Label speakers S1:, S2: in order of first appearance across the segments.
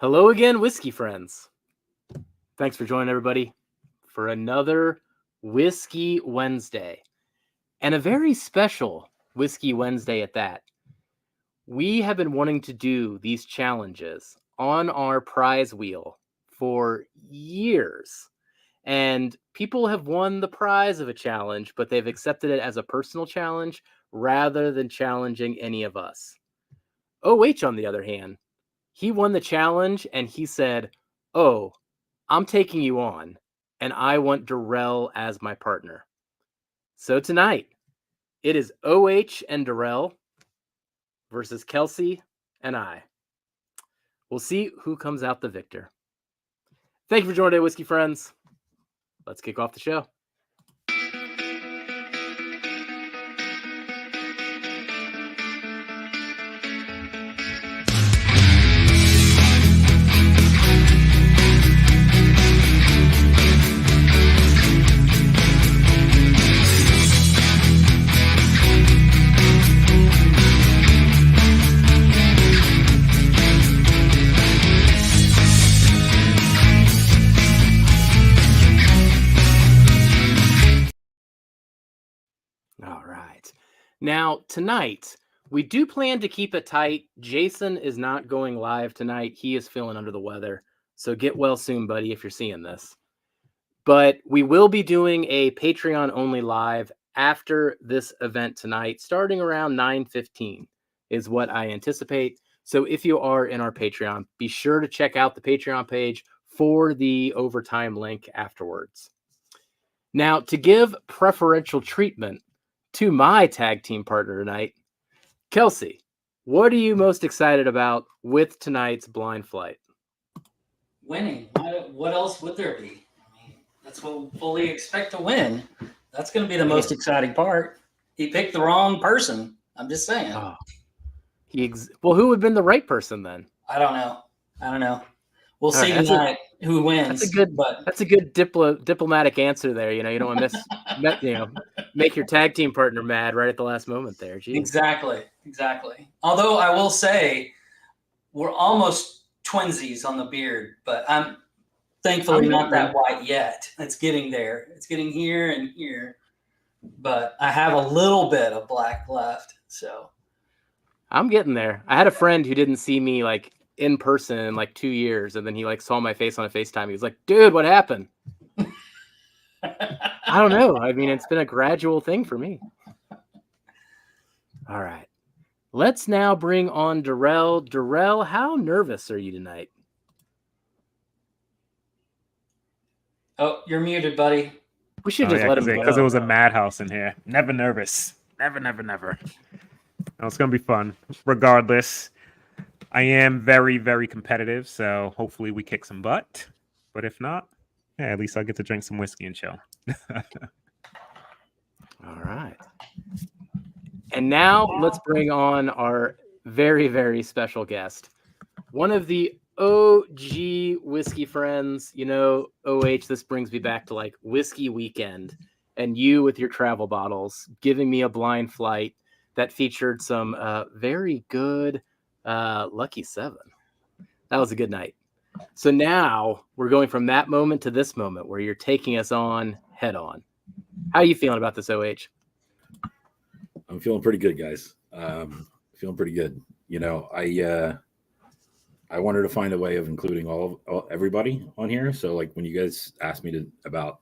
S1: Hello again, whiskey friends. Thanks for joining everybody for another Whiskey Wednesday, and a very special Whiskey Wednesday at that. We have been wanting to do these challenges on our prize wheel for years, and people have won the prize of a challenge, but they've accepted it as a personal challenge rather than challenging any of us. OH, on the other hand, he won the challenge and he said, "Oh, I'm taking you on, and I want Durell as my partner." So tonight, it is OH and Durell versus Kelsey and I. We'll see who comes out the victor. Thank you for joining today, whiskey friends. Let's kick off the show. All right. Now, tonight, we do plan to keep it tight. Jason is not going live tonight. He is feeling under the weather. So get well soon, buddy, if you're seeing this. But we will be doing a Patreon only live after this event tonight, starting around 9:15 is what I anticipate. So if you are in our Patreon, be sure to check out the Patreon page for the overtime link afterwards. Now, to give preferential treatment to my tag team partner tonight, Kelsey, what are you most excited about with tonight's blind flight?
S2: Winning. What else would there be? I mean, that's what we fully expect to win. That's going to be the most exciting part. He picked the wrong person. I'm just saying.
S1: Oh, well, who would have been the right person then?
S2: I don't know. We'll see tonight who wins.
S1: That's a good diplomatic answer there. You don't want to make your tag team partner mad right at the last moment there. Jeez.
S2: Exactly. Although I will say we're almost twinsies on the beard, but I'm thankfully not that white yet. It's getting there. It's getting here and here, but I have a little bit of black left. So
S1: I'm getting there. I had a friend who didn't see me in person in 2 years, and then he saw my face on a FaceTime. He was like, "Dude, what happened?" I don't know. I mean, it's been a gradual thing for me. All right. Let's now bring on Durell. Durell, how nervous are you tonight?
S2: Oh, you're muted, buddy.
S1: We should just let him go.
S3: Because it was a madhouse in here. Never nervous. Never. No, it's going to be fun. Regardless, I am very, very competitive, so hopefully we kick some butt. But if not, at least I'll get to drink some whiskey and chill.
S1: All right. And now let's bring on our very, very special guest. One of the OG whiskey friends. OH, this brings me back to whiskey weekend. And you with your travel bottles giving me a blind flight that featured some very good Lucky 7. That was a good night. So now we're going from that moment to this moment where you're taking us on head on. How are you feeling about this, OH?
S4: I'm feeling pretty good, guys. Feeling pretty good. I wanted to find a way of including everybody on here. So when you guys asked me about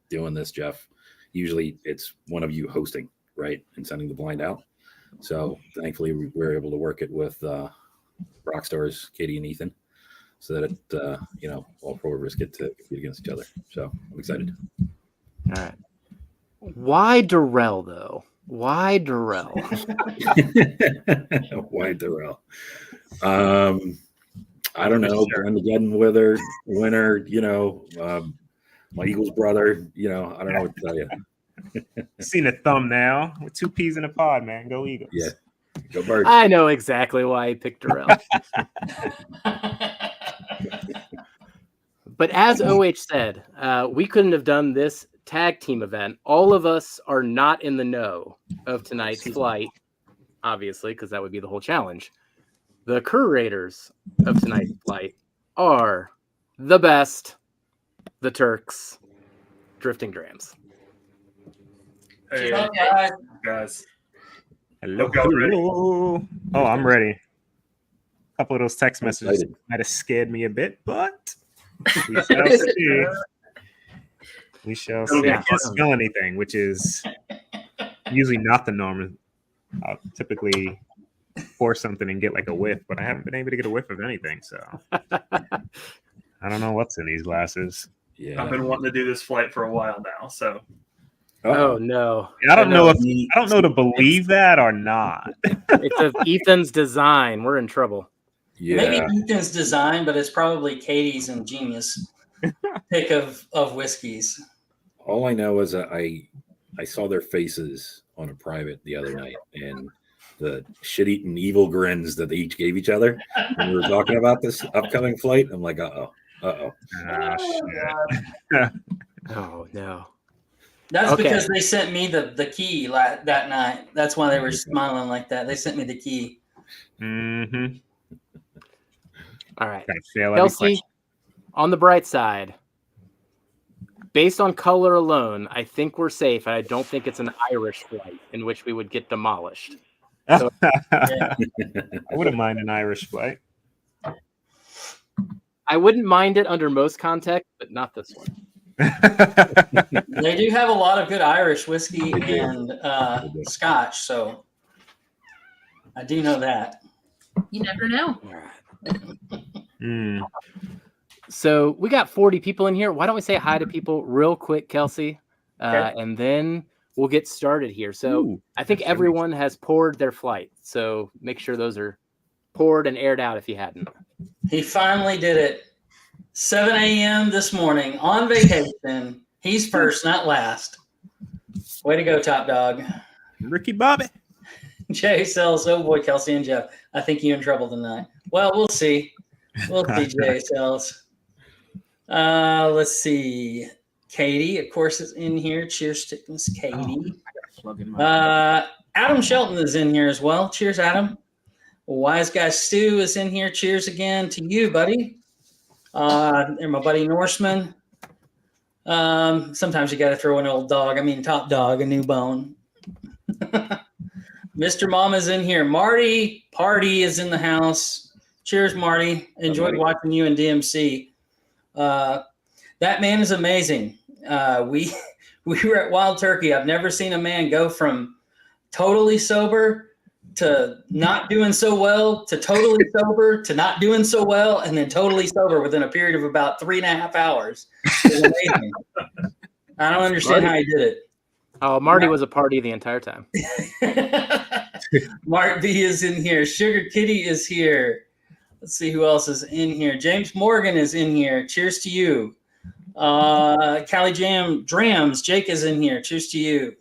S4: doing this, Jeff, usually it's one of you hosting, right, and sending the blind out. So thankfully we were able to work it with Rockstars, Katie and Ethan, so that all four of us get to compete against each other. So I'm excited.
S1: All right. Why Durell though? Why Durell?
S4: Why Durell? I don't know. Armageddon winner. My Eagles brother. I don't know what to tell you.
S3: Seen a thumbnail with 2 peas in a pod, man. Go Eagles.
S4: Yeah. Go Birds.
S1: I know exactly why he picked Durell. But as OH said, we couldn't have done this tag team event. All of us are not in the know of tonight's flight, obviously, because that would be the whole challenge. The curators of tonight's flight are the best, the Turks, Drifting Drams.
S5: Hey,
S2: Cheers, guys.
S5: guys.
S3: Hello.
S5: Hope y'all ready.
S3: Hello. Oh, I'm ready. A couple of those text
S4: I'm
S3: messages
S4: excited.
S3: might have scared me a bit, but we shall see. We shall
S5: It'll
S3: see.
S5: be
S3: I can't
S1: fun.
S3: smell anything, which is usually not the norm. I'll typically pour something and get like a whiff, but I haven't been able to get a whiff of anything. So I don't know what's in these glasses.
S4: Yeah.
S5: I've been wanting to do this flight for a while now, so
S1: Oh no!
S3: And I don't know if
S4: He-
S3: I don't know to believe that or not.
S1: It's of Ethan's design. We're in trouble.
S4: Yeah.
S2: Maybe Ethan's design, but it's probably Katie's ingenious pick of whiskeys.
S4: All I know is that I saw their faces on a private the other night, and the shit-eating evil grins that they each gave each other when we were talking about this upcoming flight. I'm like, uh-oh.
S3: Ah, shit.
S1: Oh no!
S2: That's
S1: Okay.
S2: because they sent me the key that night. That's why they were smiling like that. They sent me the key.
S3: Mm-hmm.
S1: All right,
S3: Gotta fail every
S1: Kelsey.
S3: question.
S1: On the bright side, based on color alone, I think we're safe. And I don't think it's an Irish flight in which we would get demolished.
S2: Yeah.
S3: I wouldn't mind an Irish flight.
S1: I wouldn't mind it under most context, but not this one.
S2: They do have a lot of good Irish whiskey
S4: They do.
S2: and
S4: They do.
S2: Scotch, so I do know that.
S6: You never know.
S1: All right.
S3: Mm.
S1: So we got 40 people in here. Why don't we say hi to people real quick, Kelsey?
S2: Okay.
S1: And then we'll get started here. So
S3: Ooh,
S1: I think
S3: that's
S1: everyone has poured their flight. So make sure those are poured and aired out if you hadn't.
S2: He finally did it. 7 a.m. this morning on vacation. He's first, not last. Way to go, top dog.
S3: Ricky Bobby.
S2: Jay Sells, oh boy, Kelsey and Jeff. I think you're in trouble tonight. Well, we'll see. We'll see, Jay Sells. Let's see. Katie, of course, is in here. Cheers to Miss Katie. Adam Shelton is in here as well. Cheers, Adam. Wise Guy Stu is in here. Cheers again to you, buddy. And my buddy Norseman. Sometimes you got to throw an old dog. I mean, top dog, a new bone. Mr. Mom is in here. Marty Party is in the house. Cheers, Marty. Enjoyed
S4: Marty.
S2: watching you in DMC. That man is amazing. We were at Wild Turkey. I've never seen a man go from totally sober to not doing so well to totally sober to not doing so well and then totally sober within a period of about 3.5 hours. It was amazing. I don't understand how he did it.
S1: Oh, Marty was a party the entire time.
S2: Mark B is in here. Sugar Kitty is here. Let's see who else is in here. James Morgan is in here. Cheers to you. Callie Jam Drams. Jake is in here. Cheers to you.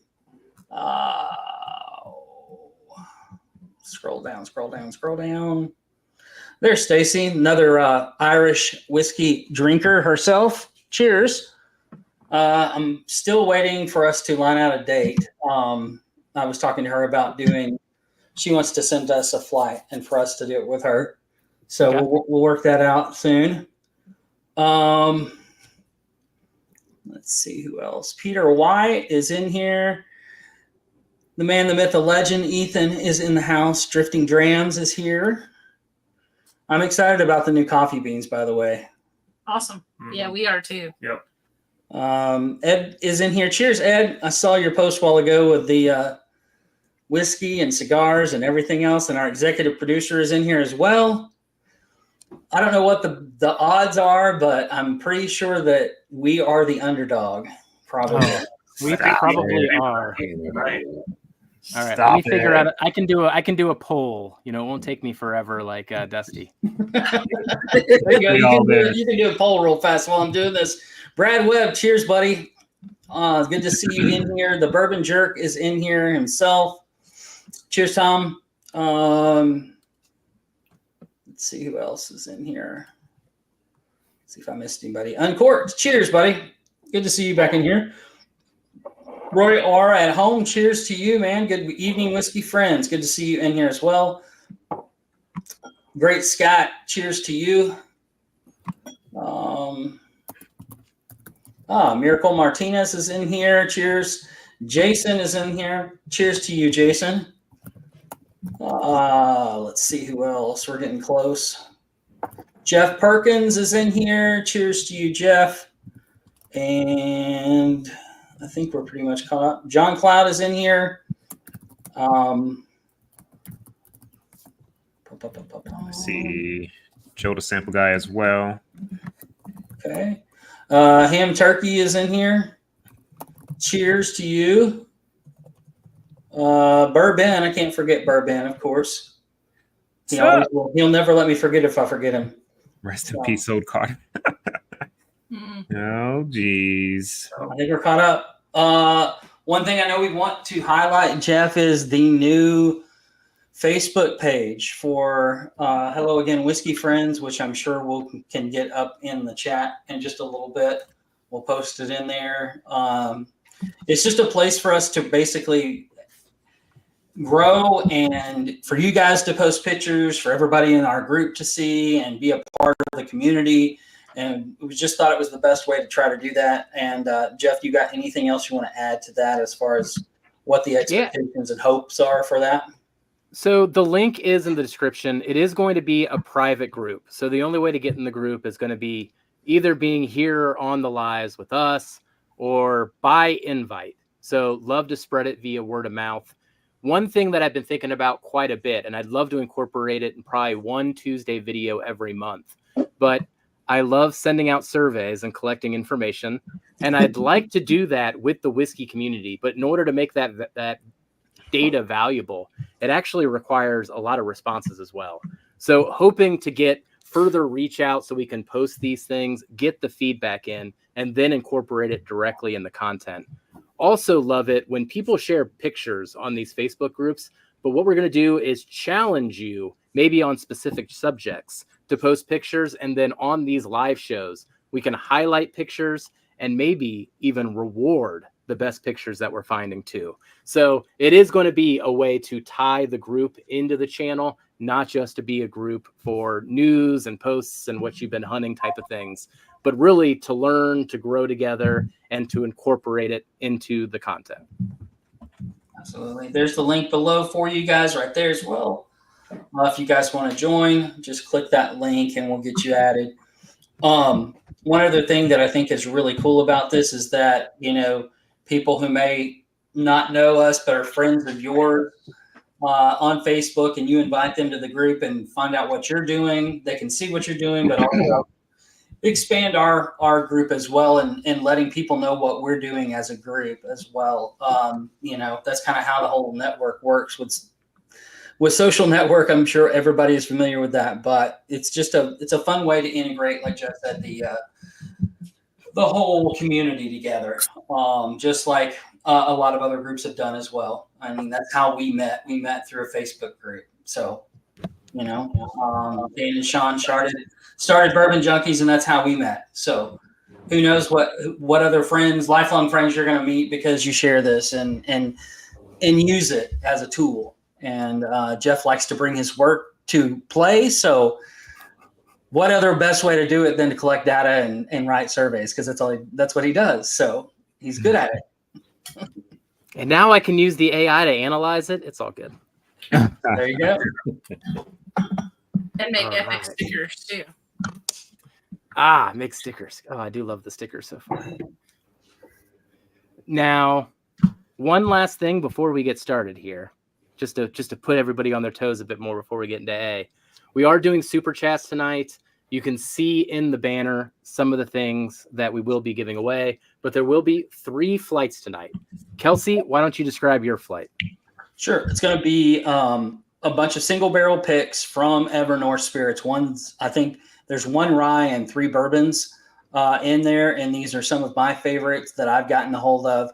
S2: Scroll down. There's Stacy, another Irish whiskey drinker herself. Cheers. I'm still waiting for us to line out a date. I was talking to her about she wants to send us a flight and for us to do it with her. So
S1: Okay.
S2: we'll work that out soon. Let's see who else. Peter White is in here. The man, the myth, the legend, Ethan is in the house. Drifting Drams is here. I'm excited about the new coffee beans, by the way.
S6: Awesome. Yeah, we are too.
S5: Yep.
S2: Ed is in here. Cheers, Ed. I saw your post a while ago with the whiskey and cigars and everything else, and our executive producer is in here as well. I don't know what the odds are, but I'm pretty sure that we are the underdog, probably.
S1: Oh, we probably are.
S5: Right.
S1: All right,
S3: Stop
S1: let me figure
S3: it.
S1: out. I can do a poll. You know, it won't take me forever, like Dusty.
S2: There you go. You can do a poll real fast while I'm doing this. Brad Webb, cheers, buddy. It's good to see you in here. The Bourbon Jerk is in here himself. Cheers, Tom. Let's see who else is in here. Let's see if I missed anybody. Uncorked. Cheers, buddy. Good to see you back in here. Roy R. at home. Cheers to you, man. Good evening, whiskey friends. Good to see you in here as well. Great Scott, cheers to you. Miracle Martinez is in here. Cheers. Jason is in here. Cheers to you, Jason. Let's see who else. We're getting close. Jeff Perkins is in here. Cheers to you, Jeff. And I think we're pretty much caught up. John Cloud is in here.
S3: I see Joe the Sample Guy as well.
S2: Okay. Ham Turkey is in here. Cheers to you. Bourbon, I can't forget Bourbon, of course. He'll never let me forget if I forget him.
S3: Rest in peace, old card. Oh, geez.
S2: I think we're caught up. One thing I know we want to highlight, Jeff, is the new Facebook page for Hello Again Whiskey Friends, which I'm sure can get up in the chat in just a little bit. We'll post it in there. It's just a place for us to basically grow and for you guys to post pictures, for everybody in our group to see and be a part of the community. And we just thought it was the best way to try to do that. And Jeff, you got anything else you want to add to that as far as what the expectations and hopes are for that?
S1: So the link is in the description. It is going to be a private group. So the only way to get in the group is going to be either being here on the lives with us or by invite. So love to spread it via word of mouth. One thing that I've been thinking about quite a bit, and I'd love to incorporate it in probably one Tuesday video every month, but I love sending out surveys and collecting information, and I'd like to do that with the whiskey community. But in order to make that data valuable, it actually requires a lot of responses as well. So hoping to get further reach out so we can post these things, get the feedback in, and then incorporate it directly in the content. Also love it when people share pictures on these Facebook groups, but what we're going to do is challenge you maybe on specific subjects to post pictures, and then on these live shows, we can highlight pictures and maybe even reward the best pictures that we're finding too. So it is going to be a way to tie the group into the channel, not just to be a group for news and posts and what you've been hunting type of things, but really to learn, to grow together, and to incorporate it into the content.
S2: Absolutely. There's the link below for you guys right there as well. If you guys want to join, just click that link and we'll get you added. One other thing that I think is really cool about this is that, people who may not know us but are friends of yours on Facebook, and you invite them to the group and find out what you're doing. They can see what you're doing, but also expand our group as well, and letting people know what we're doing as a group as well. That's kind of how the whole network works with social network. I'm sure everybody is familiar with that, but it's a fun way to integrate, like Jeff said, the whole community together, just like a lot of other groups have done as well. I mean, that's how we met. We met through a Facebook group. So, Dan and Sean started Bourbon Junkies, and that's how we met. So who knows what other friends, lifelong friends you're going to meet because you share this and use it as a tool. And Jeff likes to bring his work to play. So what other best way to do it than to collect data and write surveys? Because that's what he does. So he's good at it.
S1: And now I can use the AI to analyze it. It's all good.
S2: There you go.
S6: And make epic stickers too.
S1: Make stickers. Oh, I do love the stickers so far. Now, one last thing before we get started here, just to put everybody on their toes a bit more before we get into A. We are doing super chats tonight. You can see in the banner some of the things that we will be giving away, but there will be 3 flights tonight. Kelsey, why don't you describe your flight?
S2: Sure. It's going to be a bunch of single barrel picks from Evernorth Spirits. I think there's 1 rye and 3 bourbons in there, and these are some of my favorites that I've gotten a hold of.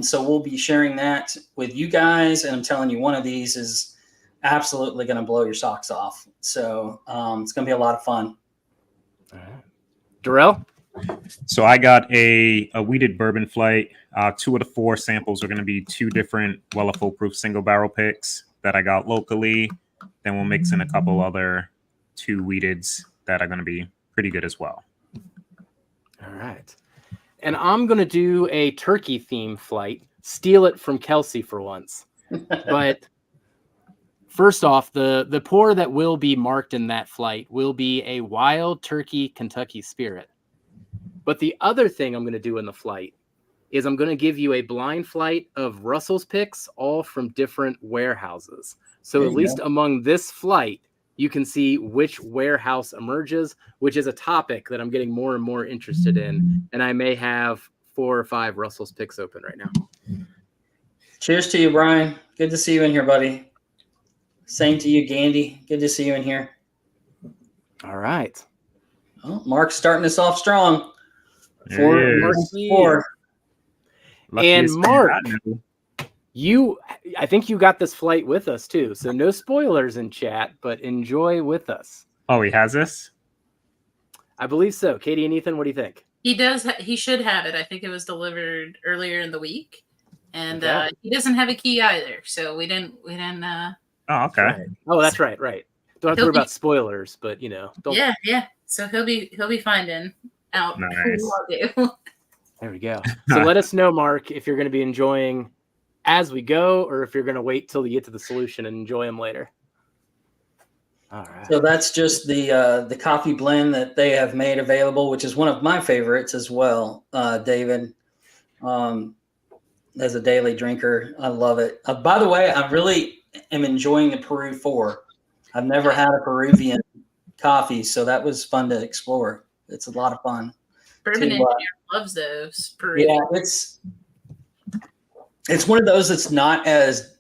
S2: So we'll be sharing that with you guys, and I'm telling you, one of these is absolutely going to blow your socks off. So it's going to be a lot of fun.
S1: All right. Durell?
S3: So I got a wheated bourbon flight. 2 of the 4 samples are going to be 2 different Weller Foolproof single barrel picks that I got locally. Then we'll mix in a couple other 2 wheateds that are going to be pretty good as well.
S1: All right. And I'm going to do a turkey theme flight, steal it from Kelsey for once. But first off, the pour that will be marked in that flight will be a Wild Turkey Kentucky Spirit. But the other thing I'm going to do in the flight is I'm going to give you a blind flight of Russell's picks, all from different warehouses. So at least among this flight, you can see which warehouse emerges, which is a topic that I'm getting more and more interested in. And I may have 4 or 5 Russell's picks open right now.
S2: Cheers to you, Brian. Good to see you in here, buddy. Same to you, Gandy. Good to see you in here.
S1: All right.
S2: Oh, Mark's starting us off strong.
S3: There he is.
S2: 4.
S1: And
S3: Luckiest thing
S1: Mark,
S3: I know.
S1: I think you got this flight with us too. So no spoilers in chat, but enjoy with us.
S3: Oh, he has this?
S1: I believe so. Katie and Ethan, what do you think?
S6: He does. He should have it. I think it was delivered earlier in the week, and
S1: Okay.
S6: he doesn't have a key either. So we didn't.
S3: Oh, okay.
S1: Right. Oh, that's right. Right. Don't have to
S6: He'll
S1: worry
S6: be-
S1: about spoilers, but don't.
S6: Yeah. So he'll be finding out
S3: Nice.
S6: who I do.
S1: There we go. So let us know, Mark, if you're going to be enjoying as we go, or if you're going to wait till you get to the solution and enjoy them later. All right.
S2: So that's just the coffee blend that they have made available, which is one of my favorites as well, David. As a daily drinker, I love it. By the way, I really am enjoying the Peru 4. I've never had a Peruvian coffee, so that was fun to explore. It's a lot of fun.
S6: Bourbon
S2: To,
S6: Engineer loves those. Peruvian.
S2: Yeah, it's one of those that's not as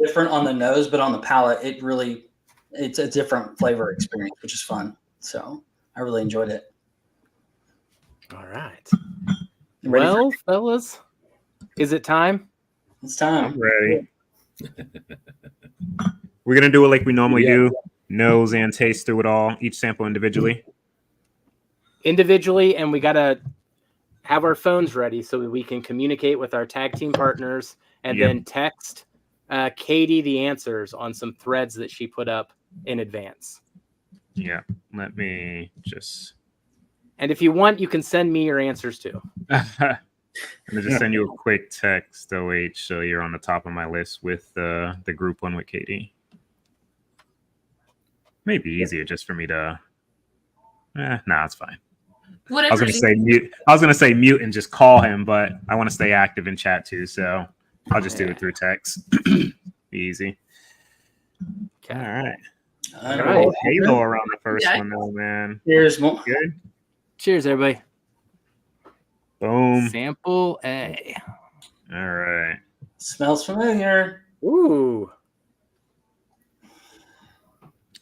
S2: different on the nose, but on the palate, it's a different flavor experience, which is fun. So I really enjoyed it.
S1: All right.
S2: You ready for-
S1: Well, fellas, is it time?
S2: it's time.
S3: I'm ready. We're going to do it like we normally
S4: Yeah.
S3: do. Nose and taste through it all, each sample individually.
S1: Individually, and we got to have our phones ready so that we can communicate with our tag team partners and
S3: Yep.
S1: then text Katie the answers on some threads that she put up in advance.
S3: Yeah. Let me just...
S1: And if you want, you can send me your answers too.
S3: I'm gonna just send you a quick text, OH, so you're on the top of my list with the group one with Katie. Maybe easier just for me to. Nah, it's fine. I
S6: Whatever.
S3: was gonna say mute. I was gonna say mute and just call him, but I want to stay active in chat too, so I'll just do it through text. Be easy.
S1: Okay.
S3: All right.
S2: All
S1: right.
S2: right.
S3: Halo around the first
S6: Yeah.
S3: one though, man.
S2: Here's more.
S3: Good.
S1: Cheers, everybody.
S3: Boom.
S1: Sample A.
S3: All right.
S2: Smells familiar.
S1: Ooh.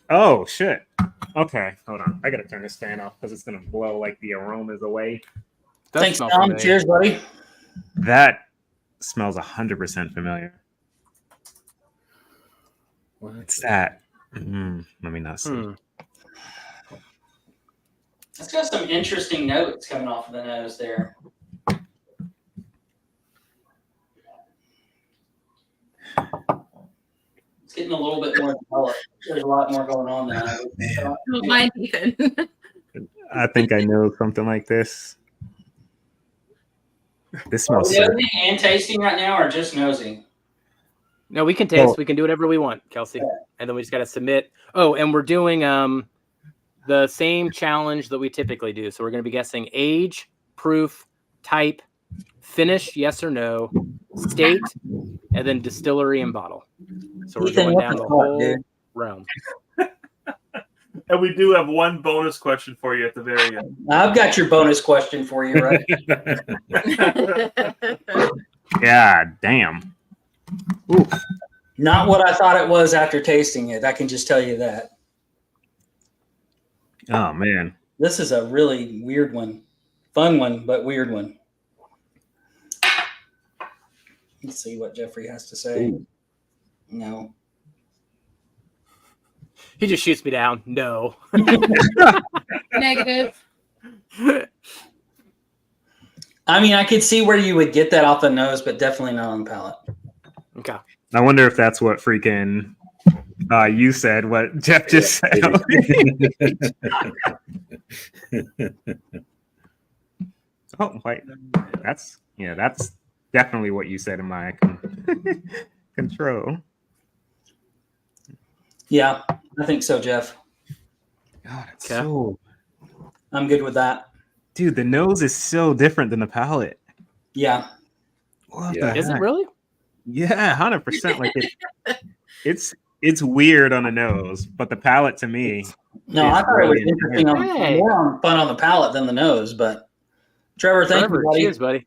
S3: Oh shit. Okay, hold on. I gotta turn this fan off because it's gonna blow like the aromas away.
S1: Does
S2: Thanks,
S1: smell
S2: Tom.
S1: familiar.
S2: Cheers, buddy.
S3: That smells 100% familiar. What's that? Let me not see.
S2: It's got some interesting notes coming off of the nose there. It's getting a little bit more developed. There's a lot more going on than I thought.
S6: Oh, mine, Ethan.
S3: I think I know something like this. This smells so
S2: Nosing and tasting right now, or just nosing?
S1: No, we can taste.
S3: Well-
S1: We can do whatever we want, Kelsey. And then we just got to submit. Oh, and we're doing the same challenge that we typically do. So we're going to be guessing age, proof, type, finish, yes or no, state, and then distillery and bottle. So we're
S2: Ethan,
S1: going
S2: what
S1: down
S2: the
S1: the
S2: fuck,
S1: whole
S2: dude?
S1: realm.
S5: And we do have one bonus question for you at the very end.
S2: I've got your bonus question for you, right?
S3: God damn.
S2: Not what I thought it was after tasting it. I can just tell you that.
S3: Oh man.
S2: This is a really weird one. Fun one, but weird one. Let's see what Jeffrey has to say.
S4: Ooh.
S2: No.
S1: He just shoots me down. No.
S6: Negative.
S2: I mean, I could see where you would get that off the nose, but definitely not on the palate.
S1: Okay.
S3: I wonder if that's what freaking You said what Jeff just said. Oh, wait. That's definitely what you said in my control.
S2: Yeah, I think so, Jeff.
S3: God, it's
S1: Okay.
S3: so.
S2: I'm good with that.
S3: Dude, the nose is so different than the palate.
S2: Yeah.
S3: What
S4: Yeah.
S3: the
S1: Is it
S3: heck?
S1: really?
S3: Yeah, 100%. Like it's weird on the nose, but the palate to me.
S2: No,
S3: It's
S2: I thought it was
S3: really
S2: interesting
S1: Hey.
S2: more fun on the palate than the nose. But Trevor, thank
S1: Trevor,
S2: you, buddy.
S1: cheers, buddy.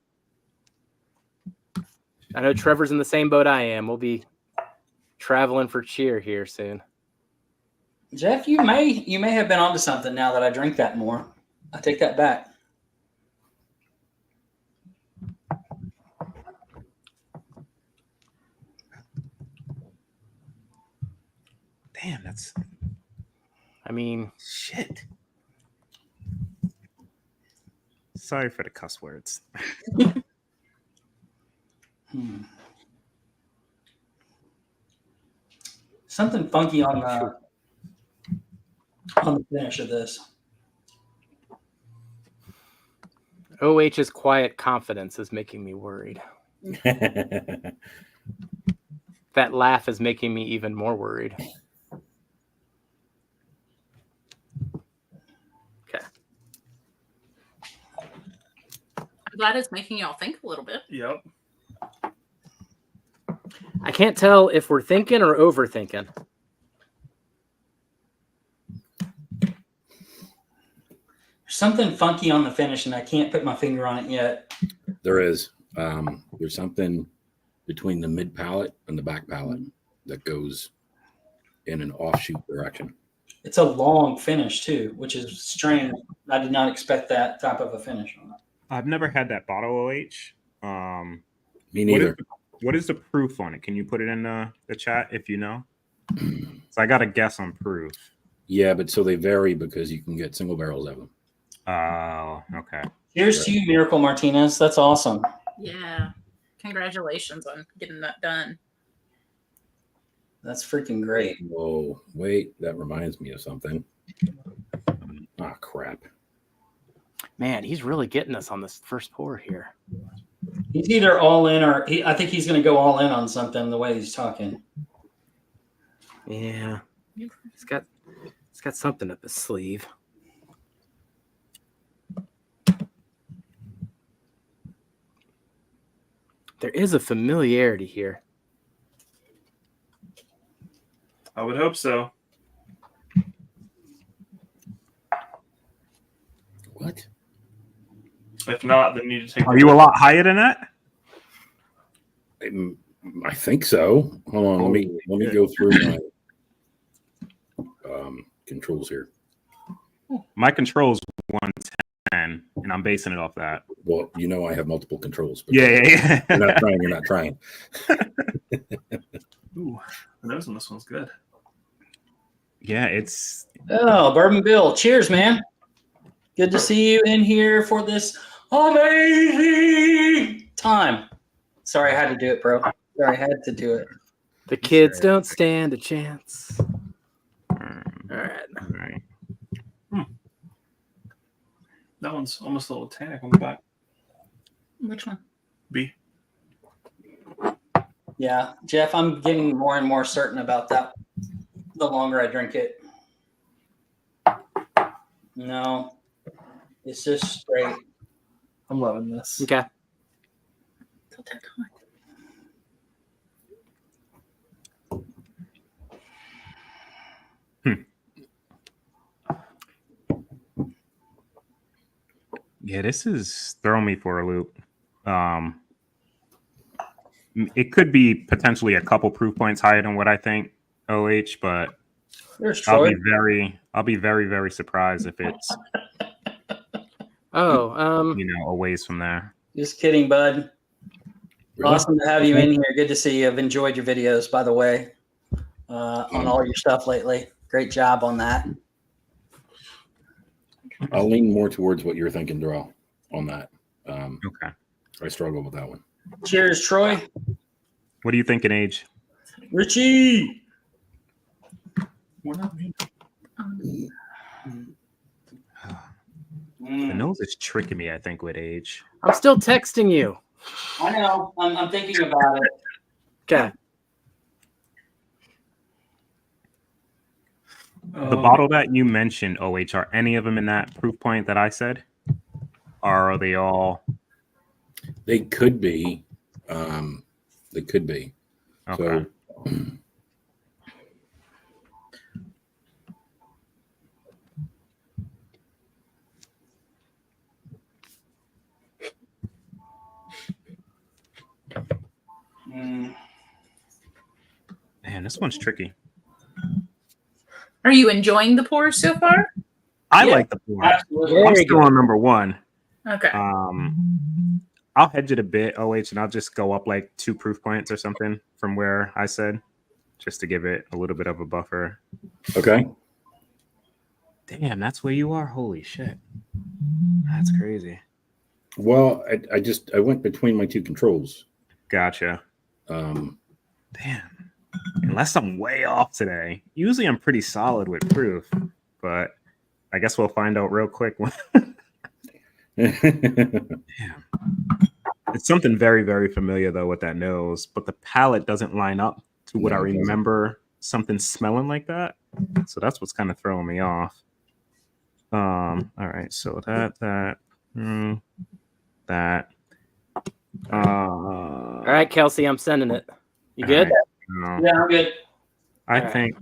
S1: I know Trevor's in the same boat I am. We'll be traveling for cheer here soon.
S2: Jeff, you may have been onto something now that I drink that more. I take that back.
S3: Damn, that's
S1: I mean,
S3: shit. Sorry for the cuss words.
S2: Something funky on the finish of this.
S1: OH's quiet confidence is making me worried. That laugh is making me even more worried. Okay.
S6: I'm glad it's making y'all think a little bit.
S5: Yep.
S1: I can't tell if we're thinking or overthinking.
S2: Something funky on the finish, and I can't put my finger on it yet.
S4: There is. There's something between the mid palate and the back palate that goes in an offshoot direction.
S2: It's a long finish too, which is strange. I did not expect that type of a finish on it.
S3: I've never had that bottle OH.
S4: Me neither.
S3: What is the proof on it? Can you put it in the chat if you know? So I got a guess on proof.
S4: Yeah, but so they vary because you can get single barrels of them.
S3: Oh, okay.
S2: Cheers to you, Miracle Martinez. That's awesome.
S6: Yeah. Congratulations on getting that done.
S2: That's freaking great.
S4: Whoa, wait, that reminds me of something. Ah, crap.
S1: Man, he's really getting us on this first pour here.
S2: He's either all in or I think he's going to go all in on something the way he's talking.
S1: Yeah. He's got something up his sleeve. There is a familiarity here.
S5: I would hope so.
S4: What?
S5: If not, then you need to take.
S3: Are you a lot higher than that?
S4: I think so. Hold on, let me go through my controls here.
S3: My control's 110, and I'm basing it off that.
S4: Well, you know I have multiple controls.
S3: Yeah.
S4: You're not trying. You're not trying.
S5: Ooh, the nose on this one's good.
S3: Yeah, it's
S2: Oh, Bourbon Bill. Cheers, man. Good to see you in here for this amazing time. Sorry, I had to do it, bro. Sorry, I had to do it.
S1: The kids don't stand a chance.
S3: all
S1: All right.
S5: That one's almost a little tannic on the back.
S6: Which one?
S5: B.
S2: Yeah, Jeff, I'm getting more and more certain about that the longer I drink it. No, it's just straight.
S5: I'm loving this.
S1: Okay.
S6: Don't take time.
S3: Yeah, this is throwing me for a loop. It could be potentially a couple proof points higher than what I think OH, but
S2: There's
S3: I'll
S2: Troy.
S3: be very, very surprised if it's
S1: Oh,
S3: a ways from there.
S2: Just kidding, bud.
S4: Really?
S2: Awesome to have you in here. Good to see you. I've enjoyed your videos, by the way, on all your stuff lately. Great job on that.
S4: I'll lean more towards what you're thinking, Durell, on that.
S3: Okay.
S4: I struggle with that one.
S2: Cheers, Troy.
S3: What are you thinking, Age?
S2: Richie.
S5: We're not mean.
S3: The nose is tricking me, I think, with age.
S1: I'm still texting you.
S2: I know. I'm thinking about it.
S1: Okay.
S3: The bottle that you mentioned, OH, are any of them in that proof point that I said? Or are they all?
S4: They could be. They could be.
S3: Okay.
S4: So
S2: Mm.
S3: Man, this one's tricky.
S6: Are you enjoying the pour so far?
S3: I
S2: Yeah,
S3: like the pour.
S2: Absolutely.
S1: Very
S3: I'm still
S1: good.
S3: on number one.
S6: Okay.
S3: I'll hedge it a bit, OH, and I'll just go up like 2 proof points or something from where I said, just to give it a little bit of a buffer.
S4: okay.
S3: Damn, that's where you are. Holy shit. That's crazy.
S4: Well, I went between my 2 controls.
S3: Gotcha.
S4: Um,
S3: Damn. Unless I'm way off today. Usually I'm pretty solid with proof, but I guess we'll find out real quick. Damn. It's something very, very familiar though with that nose, but the palate doesn't line up to what I
S4: No, it doesn't.
S3: remember something smelling like that. So that's what's kind of throwing me off. All right, so that.
S1: All right, Kelsey, I'm sending it. You good?
S3: Right,
S2: Yeah, I'm good.
S3: I
S1: All right.
S3: think.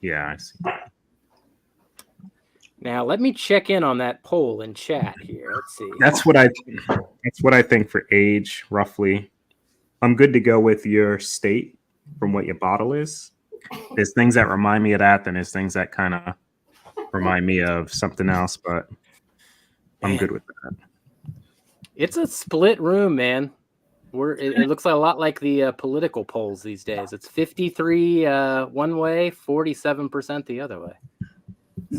S3: Yeah, I see.
S1: Now let me check in on that poll in chat here. Let's see.
S3: That's what I think for age, roughly. I'm good to go with your state from what your bottle is. There's things that remind me of that, then there's things that kind of remind me of something else, but I'm good with that.
S1: It's a split room, man. It looks a lot like the political polls these days. It's 53 one way, 47% the other way.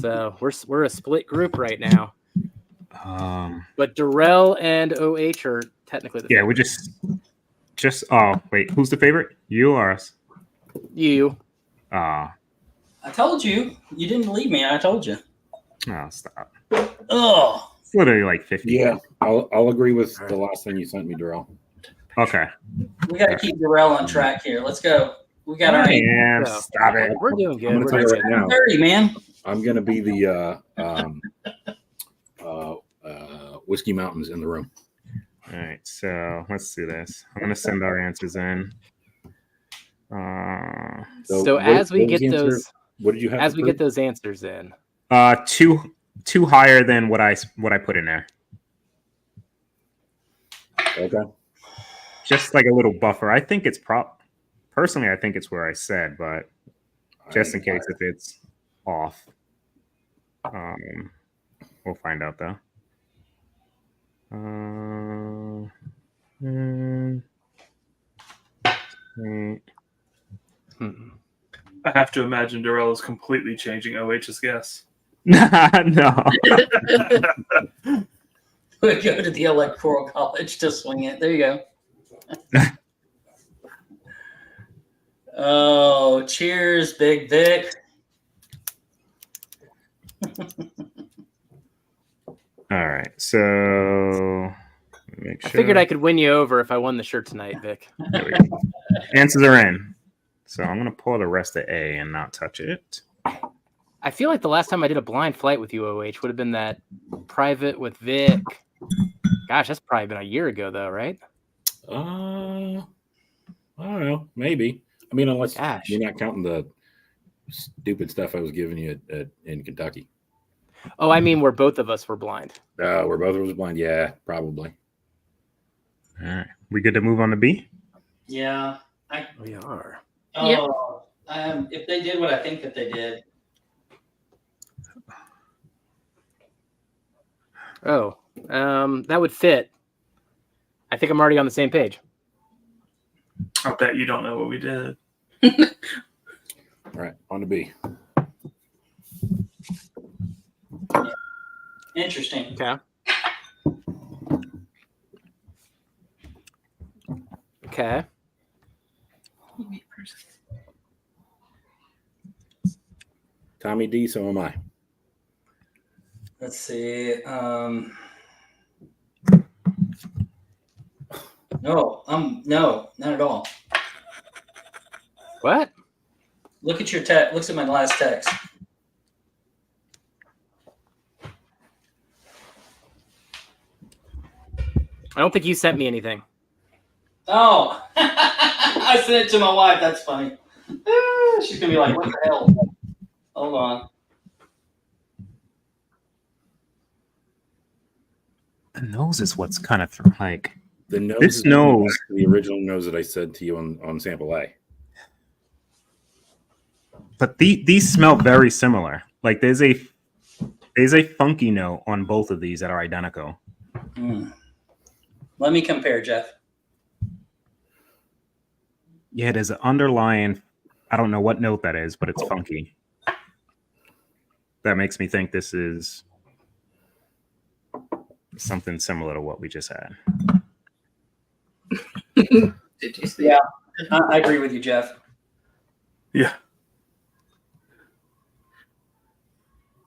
S1: So we're a split group right now. But Durell and OH are technically the
S3: Yeah,
S1: favorite.
S3: we just oh wait, who's the favorite? You or us?
S1: You.
S2: I told you. You didn't believe me. I told you.
S3: Oh, stop.
S2: Oh.
S3: It's literally like 50.
S4: yeah, I'll agree with the last thing you sent me, Durell.
S3: Okay.
S2: We got to keep Durell on track here. Let's go. We got our
S3: Damn,
S1: So,
S3: stop it.
S1: We're doing good.
S4: I'm going to tell you right now.
S2: 30, man.
S4: I'm going to be the Whiskey Mountains in the room.
S3: All right, so let's do this. I'm gonna send our answers in.
S1: So as we get those,
S4: what did you have?
S1: as we get those answers in,
S3: two higher than what I put in there.
S4: Okay.
S3: Just like a little buffer. I think it's personally, I think it's where I said, but just in case if it's off, we'll find out though.
S5: I have to imagine Durell is completely changing OH's guess.
S3: No.
S2: We go to the electoral college to swing it. There you go. Oh, cheers, Big Vic.
S3: All right, so make sure.
S1: I figured I could win you over if I won the shirt tonight, Vic.
S3: There we go. Answers are in. So I'm gonna pour the rest of A and not touch it.
S1: I feel like the last time I did a blind flight with you, OH, would have been that private with Vic. Gosh, that's probably been a year ago, though, right?
S4: I don't know. Maybe. I mean, unless you're not counting the stupid stuff I was giving you in Kentucky.
S1: Oh, I mean, where both of us were blind.
S4: We're both of us blind. Yeah, probably.
S3: All right, we good to move on to B?
S2: Yeah.
S1: We are.
S2: Oh, if they did what I think that they did.
S1: Oh, that would fit. I think I'm already on the same page.
S5: I bet you don't know what we did.
S4: All right, on to B.
S2: Interesting.
S1: Okay. Okay.
S4: Tommy D, so am I.
S2: Let's see. No, not at all.
S1: What?
S2: Look at your text. Looks at my last text.
S1: I don't think you sent me anything.
S2: Oh, I sent it to my wife. That's funny. She's gonna be like, "What the hell?" Hold on.
S3: The nose is what's kind of like
S4: The nose
S3: this
S4: is
S3: nose.
S4: the original nose that I said to you on sample A.
S3: But these smell very similar. Like there's a funky note on both of these that are identical.
S2: Let me compare, Jeff.
S3: Yeah, there's an underlying. I don't know what note that is, but it's funky. That makes me think this is something similar to what we just had.
S6: Did you see?
S2: Yeah, I agree with you, Jeff.
S5: Yeah.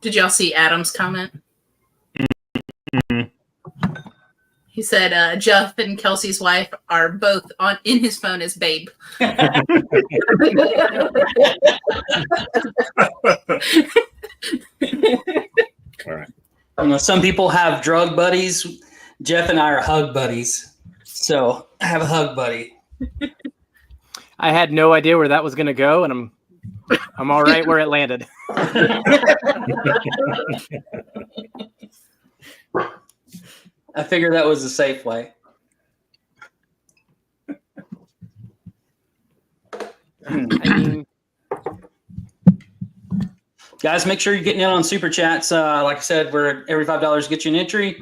S6: Did y'all see Adam's comment?
S3: Mhm.
S6: He said Jeff and Kelsey's wife are both on in his phone as babe.
S4: All right.
S2: You know, some people have drug buddies. Jeff and I are hug buddies. So I have a hug buddy.
S1: I had no idea where that was going to go, and I'm all right where it landed.
S2: I figured that was a safe way.
S1: I mean,
S2: Guys, make sure you're getting in on Super Chats. Like I said, we're every $5 get you an entry.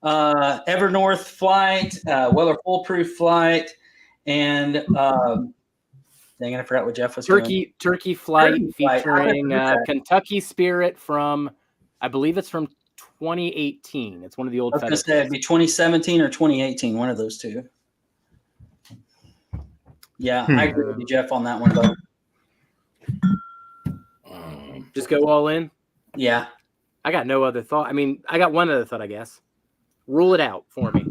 S2: Evernorth flight, Weller Foolproof flight, and dang it, I forgot what Jeff was doing.
S1: Turkey flight
S2: Turkey flight.
S1: featuring Kentucky Spirit from, I believe it's from 2018. It's one of the old
S2: I was going to
S1: FedEx.
S2: say it'd be 2017 or 2018, one of those two. Yeah, I agree with you, Jeff, on that one, though.
S1: Just go all in.
S2: Yeah.
S1: I got no other thought. I mean, I got one other thought, I guess. Rule it out for me.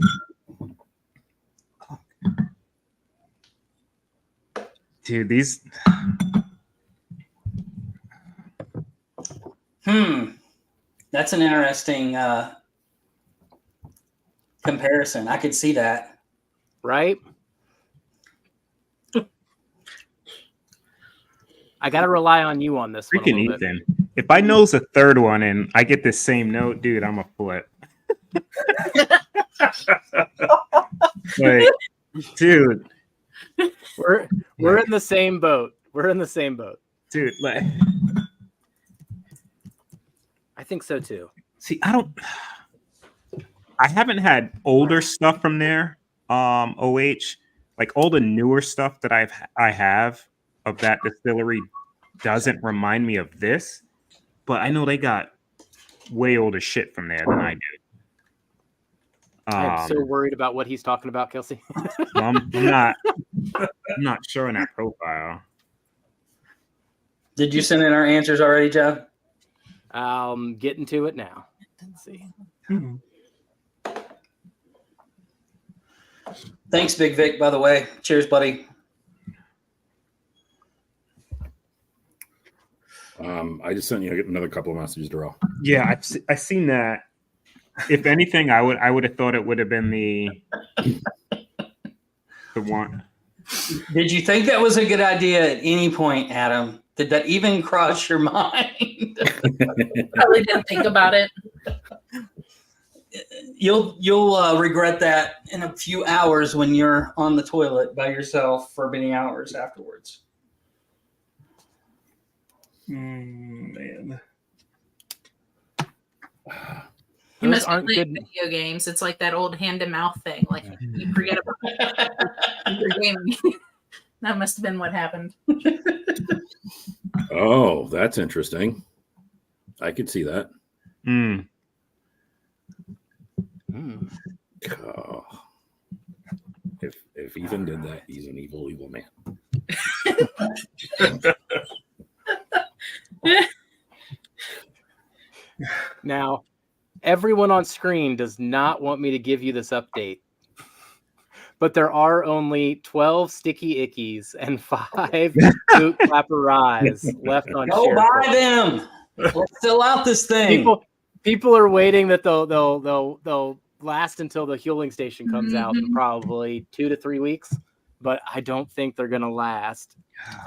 S3: Dude, these.
S2: That's an interesting comparison. I could see that.
S1: Right? I got to rely on you on this one. a
S3: Freaking
S1: little bit.
S3: Ethan. If I nose a third one and I get the same note, dude, I'm a flip. Like, dude.
S1: We're in the same boat. We're in the same boat.
S3: Dude, like.
S1: I think so too.
S3: See, I haven't had older stuff from there. OH, like all the newer stuff that I have of that distillery doesn't remind me of this, but I know they got way older shit from there than I do.
S1: I'm so worried about what he's talking about, Kelsey.
S3: I'm not sure on that profile.
S2: Did you send in our answers already, Jeff?
S1: Getting to it now. Let's see.
S2: Thanks, Big Vic, by the way. Cheers, buddy.
S4: I just sent you another couple of messages, Durell.
S3: Yeah, I've seen that. If anything, I would have thought it would have been the one.
S2: Did you think that was a good idea at any point, Adam? Did that even cross your mind?
S6: Probably didn't think about it.
S2: You'll regret that in a few hours when you're on the toilet by yourself for many hours afterwards.
S5: Man.
S6: You
S1: Those
S6: must be
S1: aren't
S6: playing
S1: good.
S6: video games. It's like that old hand to mouth thing. Like you forget about it. You're gaming. That must have been what happened.
S4: Oh, that's interesting. I could see that.
S3: Mm.
S4: Oh. If Ethan did that, he's an evil man.
S1: Now, everyone on screen does not want me to give you this update, but there are only 12 sticky ickies and 5 boot clapperais left on
S2: Go
S1: share.
S2: buy them. Let's fill out this thing.
S1: People are waiting that they'll last until the healing station comes out in probably 2 to 3 weeks, but I don't think they're gonna last.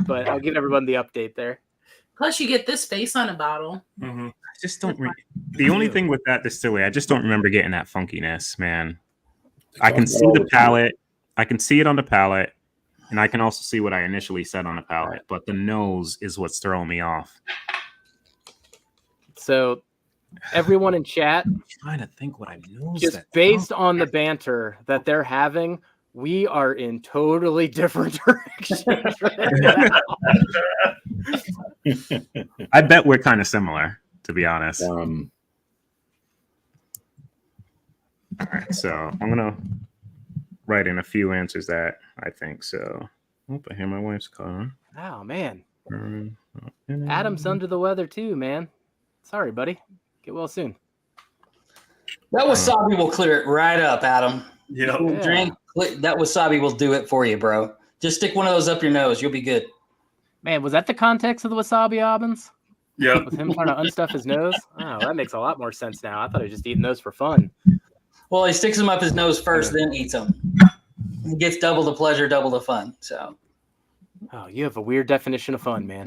S1: But I'll give everyone the update there.
S6: Plus, you get this face on a bottle.
S5: Mhm.
S3: I just don't. The only thing with that distillery, I just don't remember getting that funkiness, man. I can see the palate. I can see it on the palate, and I can also see what I initially said on the palate. But the nose is what's throwing me off.
S1: So, everyone in chat,
S3: I'm trying to think what I know.
S1: just based on the banter that they're having, we are in totally different directions right now.
S3: I bet we're kind of similar, to be honest. All right, so I'm gonna write in a few answers that I think so. Oh, I hear my wife's calling.
S1: Oh man, Adam's under the weather too, man. Sorry, buddy. Get well soon.
S2: That wasabi will clear it right up, Adam.
S5: Yeah.
S2: Drink that wasabi will do it for you, bro. Just stick one of those up your nose. You'll be good.
S1: Man, was that the context of the wasabi Obbins?
S5: Yeah.
S1: With him trying to unstuff his nose? Oh, that makes a lot more sense now. I thought he was just eating those for fun.
S2: Well, he sticks them up his nose first, then eats them. He gets double the pleasure, double the fun. So.
S1: Oh, you have a weird definition of fun, man.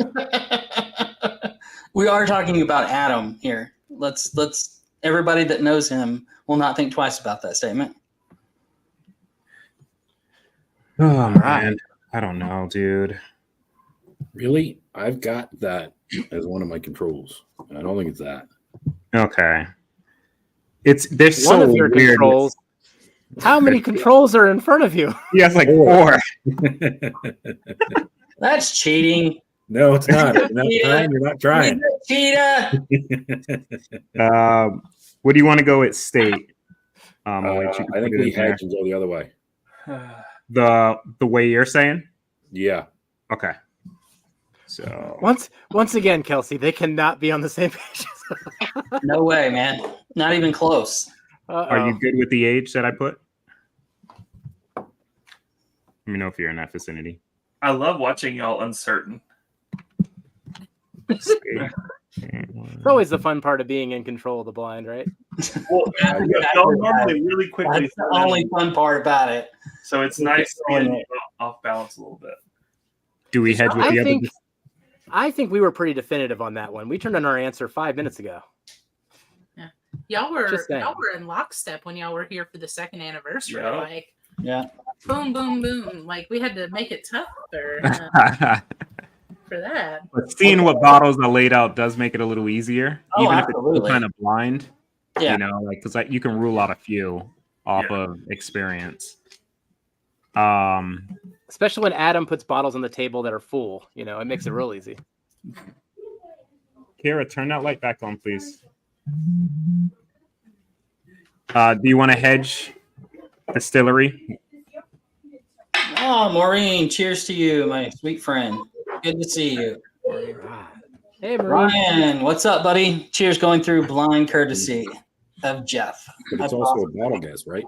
S2: We are talking about Adam here. Let's everybody that knows him will not think twice about that statement.
S3: Oh man, I don't know, dude.
S4: Really? I've got that as one of my controls. And I don't think it's that.
S3: Okay. They're
S1: One
S3: so
S1: of your
S3: weird.
S1: controls. How many controls are in front of you?
S3: He has like 4.
S2: That's cheating.
S4: No, it's not. You're not trying.
S2: Cheetah.
S3: What do you want to go at state?
S4: I think we hedge and go the other way.
S3: The way you're saying?
S4: Yeah.
S3: Okay. So
S1: once again, Kelsey, they cannot be on the same page.
S2: No way, man. Not even close.
S3: Are you good with the age that I put? Let me know if you're in that vicinity.
S5: I love watching y'all uncertain.
S1: It's always the fun part of being in control of the blind, right?
S5: Well, y'all normally really quickly.
S2: That's the only fun part about it.
S5: So it's nice to be off balance a little bit.
S3: Do we hedge with the other?
S1: I think we were pretty definitive on that one. We turned in our answer 5 minutes ago.
S6: Yeah, y'all were in lockstep when y'all were here for the 2nd anniversary.
S5: Yeah.
S6: Like,
S2: Yeah.
S6: boom, boom, boom. Like we had to make it tough for that.
S3: But seeing what bottles are laid out does make it a little easier,
S2: Oh,
S3: even
S2: absolutely.
S3: if it's kind of blind.
S2: Yeah.
S3: You know, like because you can rule out a few off of experience.
S1: Especially when Adam puts bottles on the table that are full, you know, it makes it real easy.
S3: Kara, turn that light back on, please. Do you want to hedge distillery?
S2: Oh, Maureen, cheers to you, my sweet friend. Good to see you.
S1: Hey, Marie.
S2: Ryan, what's up, buddy? Cheers going through blind courtesy of Jeff.
S4: But it's also a bottle guess, right?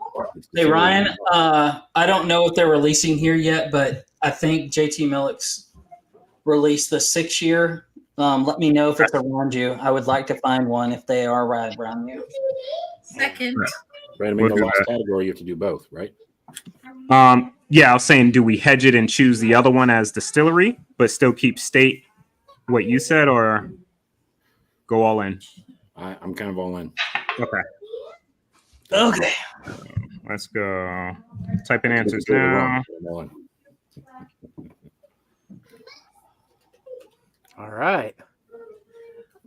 S2: Hey, Ryan, I don't know if they're releasing here yet, but I think JT Millick's released the 6-year. Let me know if it's around you. I would like to find one if they are right around you.
S6: Second.
S4: Right. I mean, the last category, you have to do both, right?
S3: Yeah, I was saying, do we hedge it and choose the other one as distillery, but still keep state what you said, or go all in?
S4: I'm kind of all in.
S2: Okay.
S3: Let's go. Type in answers now.
S1: All right.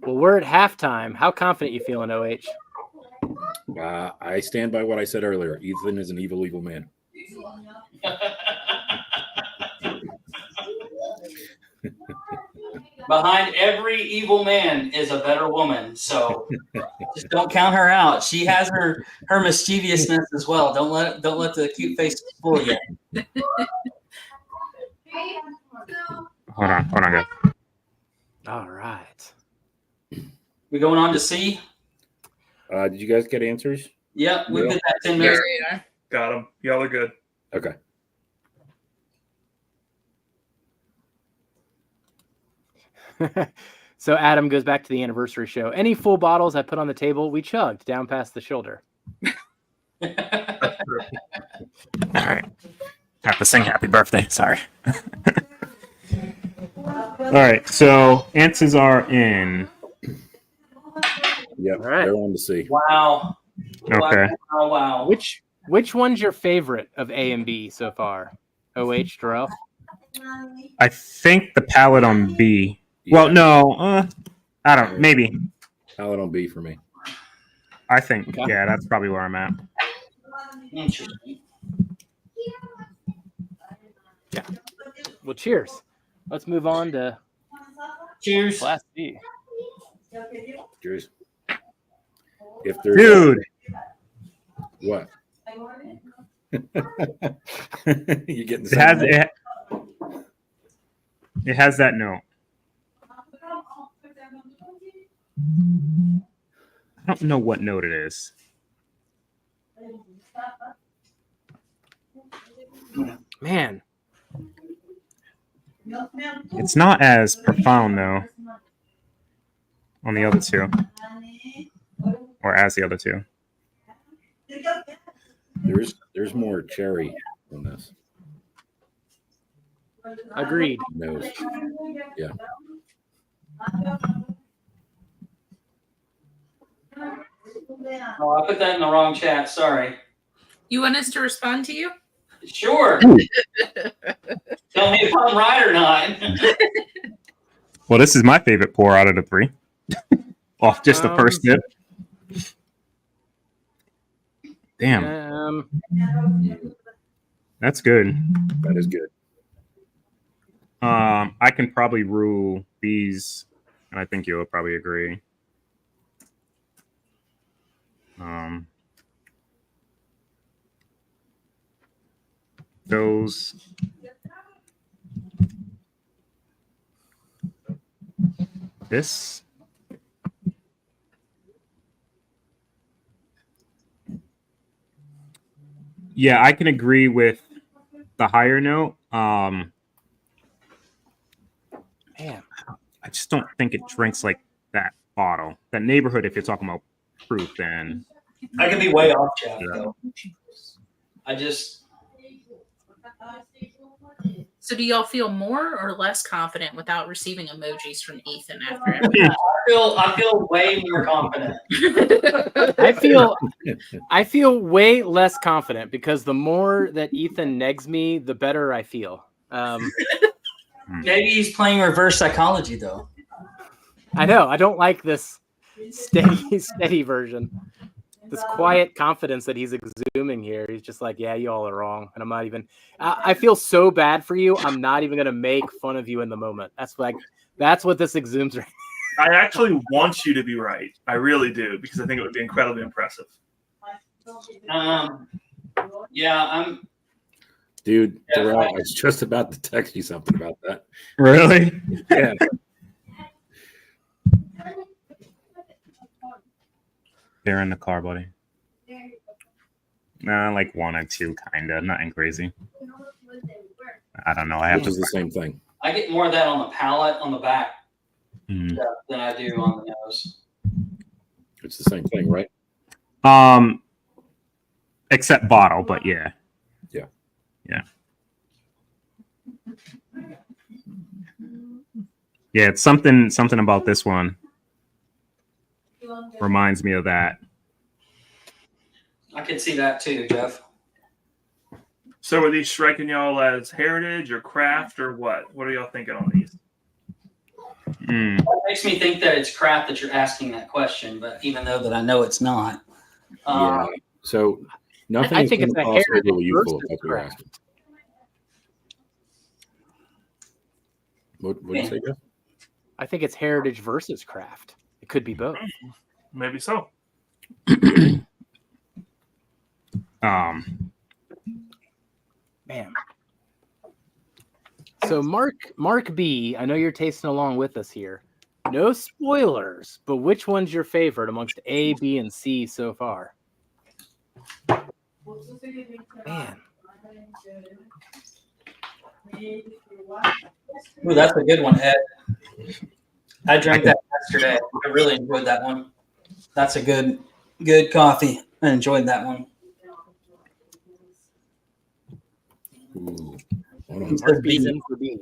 S1: Well, we're at halftime. How confident you feeling, OH?
S4: I stand by what I said earlier. Ethan is an evil man.
S2: Behind every evil man is a better woman, so just don't count her out. She has her mischievousness as well. Don't let the cute face fool you.
S3: Hold on, guys.
S1: All right.
S2: We going on to C?
S4: Did you guys get answers?
S2: Yep, we
S4: Yeah.
S2: did that 10
S6: There
S2: minutes.
S6: you are.
S5: Got them. Y'all are good.
S4: Okay.
S1: So Adam goes back to the anniversary show. Any full bottles I put on the table, we chugged down past the shoulder.
S5: That's true.
S3: All right. Have to sing happy birthday. Sorry. All right. So answers are in.
S4: Yep.
S1: All right.
S4: They're on to see.
S2: Wow.
S3: Okay.
S2: Wow.
S1: Which one's your favorite of A and B so far? OH, Durell?
S3: I think the palette on B. Well,
S4: Yeah.
S3: no. I don't. Maybe.
S4: Palette on B for me.
S3: I think.
S1: Okay.
S3: Yeah, that's probably where I'm at.
S2: Interesting.
S1: Well, cheers. Let's move on to
S2: Cheers.
S1: Class B.
S4: Cheers. If there's
S3: Dude,
S4: what? You getting the
S3: it has
S4: same
S3: it has that note. I don't know what note it is.
S1: Man,
S3: It's not as profound though on the other two, or as the other two.
S4: There's more cherry on this.
S1: agreed.
S4: Nose. Yeah.
S2: Oh, I put that in the wrong chat. Sorry.
S6: You want us to respond to you?
S2: Sure. Tell me if I'm right or not.
S3: Well, this is my favorite pour out of the three. Off just the first sip. Damn, that's good.
S4: That is good.
S3: I can probably rule these, and I think you'll probably agree. Those. This. Yeah, I can agree with the higher note.
S1: Man,
S3: I just don't think it drinks like that bottle. That neighborhood, if you're talking about proof, then
S2: I could be way off, Jeff.
S3: Yeah.
S2: Though. I just
S6: So do y'all feel more or less confident without receiving emojis from Ethan after every
S2: I feel way more confident.
S1: I feel way less confident because the more that Ethan negs me, the better I feel.
S2: Maybe he's playing reverse psychology though.
S1: I know. I don't like this steady version. This quiet confidence that he's exhuming here. He's just like, yeah, you all are wrong. And I'm not even, I feel so bad for you. I'm not even going to make fun of you in the moment. That's what this exhumes right
S5: I actually want you to be right. I really do, because I think it would be incredibly impressive.
S2: Yeah, I'm.
S4: Dude,
S2: Yeah,
S4: Durell,
S2: I-
S4: I was just about to text you something about that.
S3: really.
S4: Yeah.
S3: They're in the car, buddy. Nah, like one or two, kinda. Nothing crazy. I don't know. I have
S4: Which is
S3: to.
S4: the same thing.
S2: I get more of that on the palate on the back
S3: Mhm.
S2: than I do on the nose.
S4: It's the same thing, right?
S3: Except bottle, but yeah.
S4: Yeah.
S3: Yeah. Yeah, it's something about this one reminds me of that.
S2: I can see that too, Jeff.
S5: So are these striking y'all as heritage or craft or what? What are y'all thinking on these?
S3: Mm.
S2: That makes me think that it's crap that you're asking that question, but even though that I know it's not.
S4: Yeah. So nothing.
S1: I think it's a heritage
S4: really useful.
S1: versus
S4: If that's what you're
S1: craft.
S4: asking. What did you say, Jeff?
S1: I think it's heritage versus craft. It could be both.
S5: Maybe so.
S1: Man. So Mark B, I know you're tasting along with us here. No spoilers, but which one's your favorite amongst A, B, and C so far? Man.
S2: Ooh, that's a good one, Ed. I drank that yesterday. I really enjoyed that one. That's a good coffee. I enjoyed that one.
S4: Ooh. Hold
S2: He
S4: on.
S2: says
S1: B's
S2: B.
S1: in for B.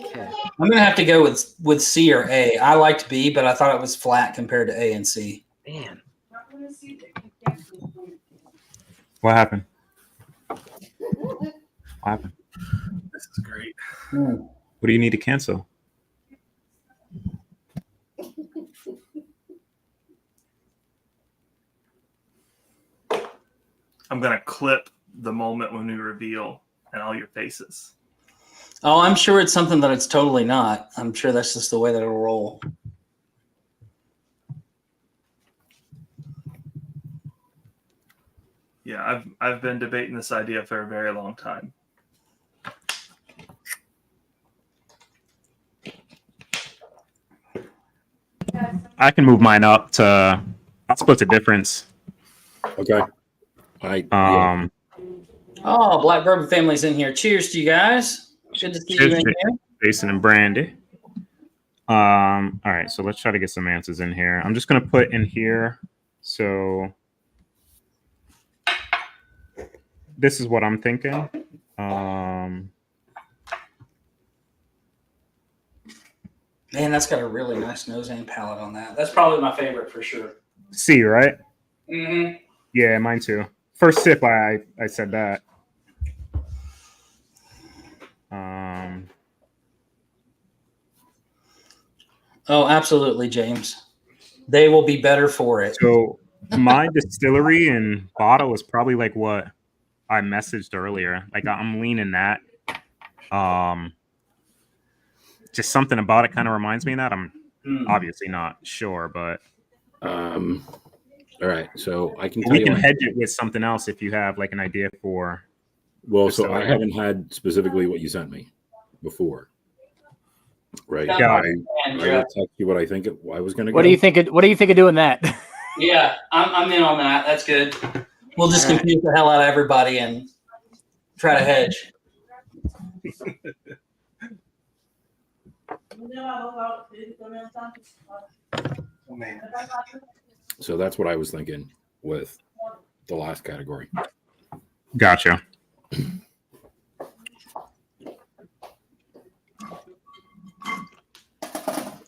S1: Okay.
S2: I'm gonna have to go with C or A. I liked B, but I thought it was flat compared to A and C.
S1: Man.
S3: What happened? What happened?
S5: This is great.
S2: Hmm.
S3: What do you need to cancel?
S5: I'm gonna clip the moment when we reveal and all your faces.
S2: Oh, I'm sure it's something that it's totally not. I'm sure that's just the way that it'll roll.
S5: Yeah, I've been debating this idea for a very long time.
S3: I can move mine up to. I'll split the difference.
S4: Okay. Yeah.
S2: Oh, Black Bourbon family's in here. Cheers to you guys. Good to see you
S3: Cheers,
S2: in here.
S3: Jason and Brandy. All right, so let's try to get some answers in here. I'm just gonna put in here. So this is what I'm thinking.
S2: Man, that's got a really nice nose and palate on that. That's probably my favorite for sure.
S3: C, right?
S2: Mm-hmm.
S3: Yeah, mine too. First sip, I said that.
S2: Oh, absolutely, James. They will be better for it.
S3: So my distillery and bottle is probably like what I messaged earlier. Like I'm leaning that. Just something about it kind of reminds me of that. I'm obviously not sure, but
S4: All right. So I can tell
S3: we
S4: you.
S3: can hedge it with something else if you have like an idea for.
S4: Well, so
S3: distillery.
S4: I haven't had specifically what you sent me before. Right.
S3: Got it.
S4: I will text you what I think I was going to go.
S1: What do you think of doing that?
S2: Yeah, I'm in on that. That's good. We'll just confuse the hell out of everybody and try to hedge.
S4: So that's what I was thinking with the last category.
S3: Gotcha.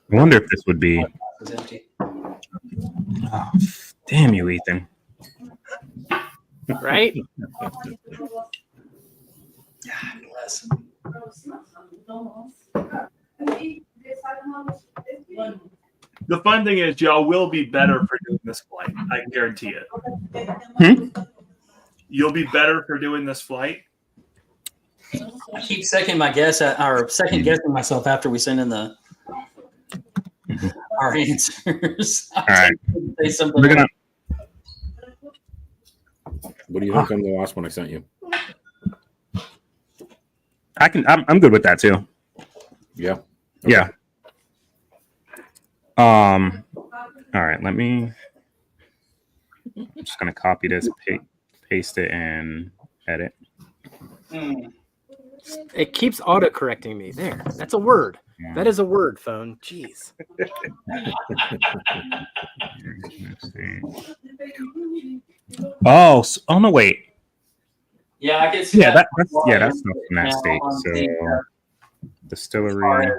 S3: I wonder if this would be.
S2: It's empty.
S3: Oh, damn you, Ethan.
S1: Right?
S2: Bless.
S5: The fun thing is, y'all will be better for doing this flight. I can guarantee it. You'll be better for doing this flight.
S2: I keep second guessing myself after we send in our answers.
S3: All right.
S2: Say something
S3: We're gonna.
S4: What do you think on the last one I sent you?
S3: I'm good with that too.
S4: Yeah. Okay.
S3: Yeah. All right. Let me. I'm just gonna copy this, paste it, and edit.
S1: It keeps auto-correcting me. There. That's a word.
S3: Yeah.
S1: That is a word, phone. Jeez.
S3: Let's see. Oh no! Wait.
S2: Yeah, I can see
S3: Yeah,
S2: that.
S3: that's not from that state. So distillery.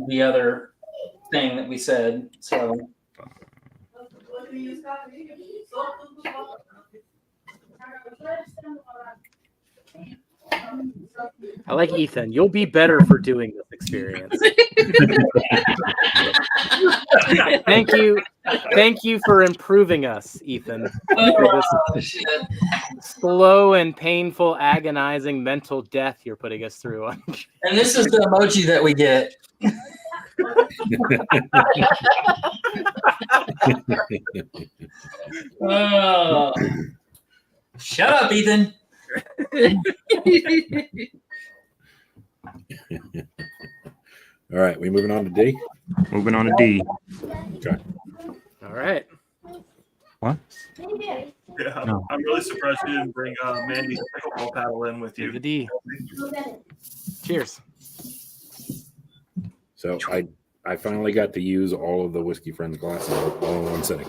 S2: The other thing that we said. So
S1: I like Ethan. You'll be better for doing this experience. Thank you for improving us, Ethan. For this slow and painful, agonizing mental death you're putting us through.
S2: And this is the emoji that we get. Shut up, Ethan.
S4: All right, we moving on to D.
S3: Moving on to D.
S4: Okay.
S1: All right.
S3: What?
S5: Yeah,
S3: No.
S5: I'm really surprised you didn't bring Mandy's pickleball paddle in with
S1: Do
S5: you.
S1: the D. Cheers.
S4: So I finally got to use all of the Whiskey Friends glasses all in one sitting.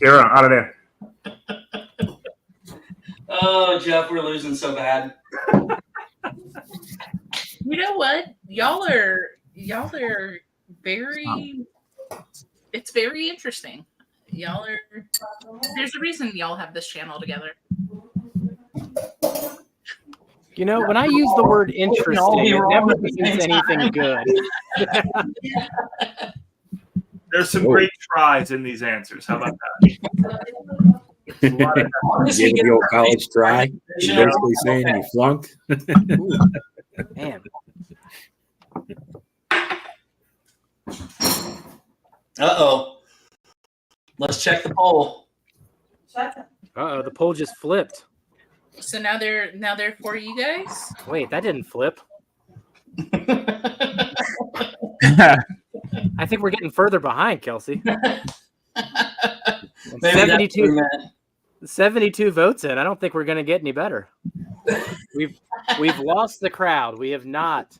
S3: Kira, out of there.
S2: Oh, Jeff, we're losing so bad.
S6: You know what? Y'all are very. It's very interesting. Y'all are. There's a reason y'all have this channel together.
S1: You know, when I use the word interesting, it never means anything good.
S5: There's some
S4: Whoa.
S5: great tries in these answers. How about that? A lot of-
S4: You gave it the old college try. You're basically saying you flunked.
S1: Ooh, man.
S2: Uh-oh. Let's check the poll.
S1: Uh-oh, the poll just flipped.
S6: So now they're for you guys.
S1: Wait, that didn't flip. I think we're getting further behind, Kelsey.
S2: Maybe
S1: 72,
S2: that's
S1: 72 votes in. I don't think we're going to get any better. We've lost the crowd. We have not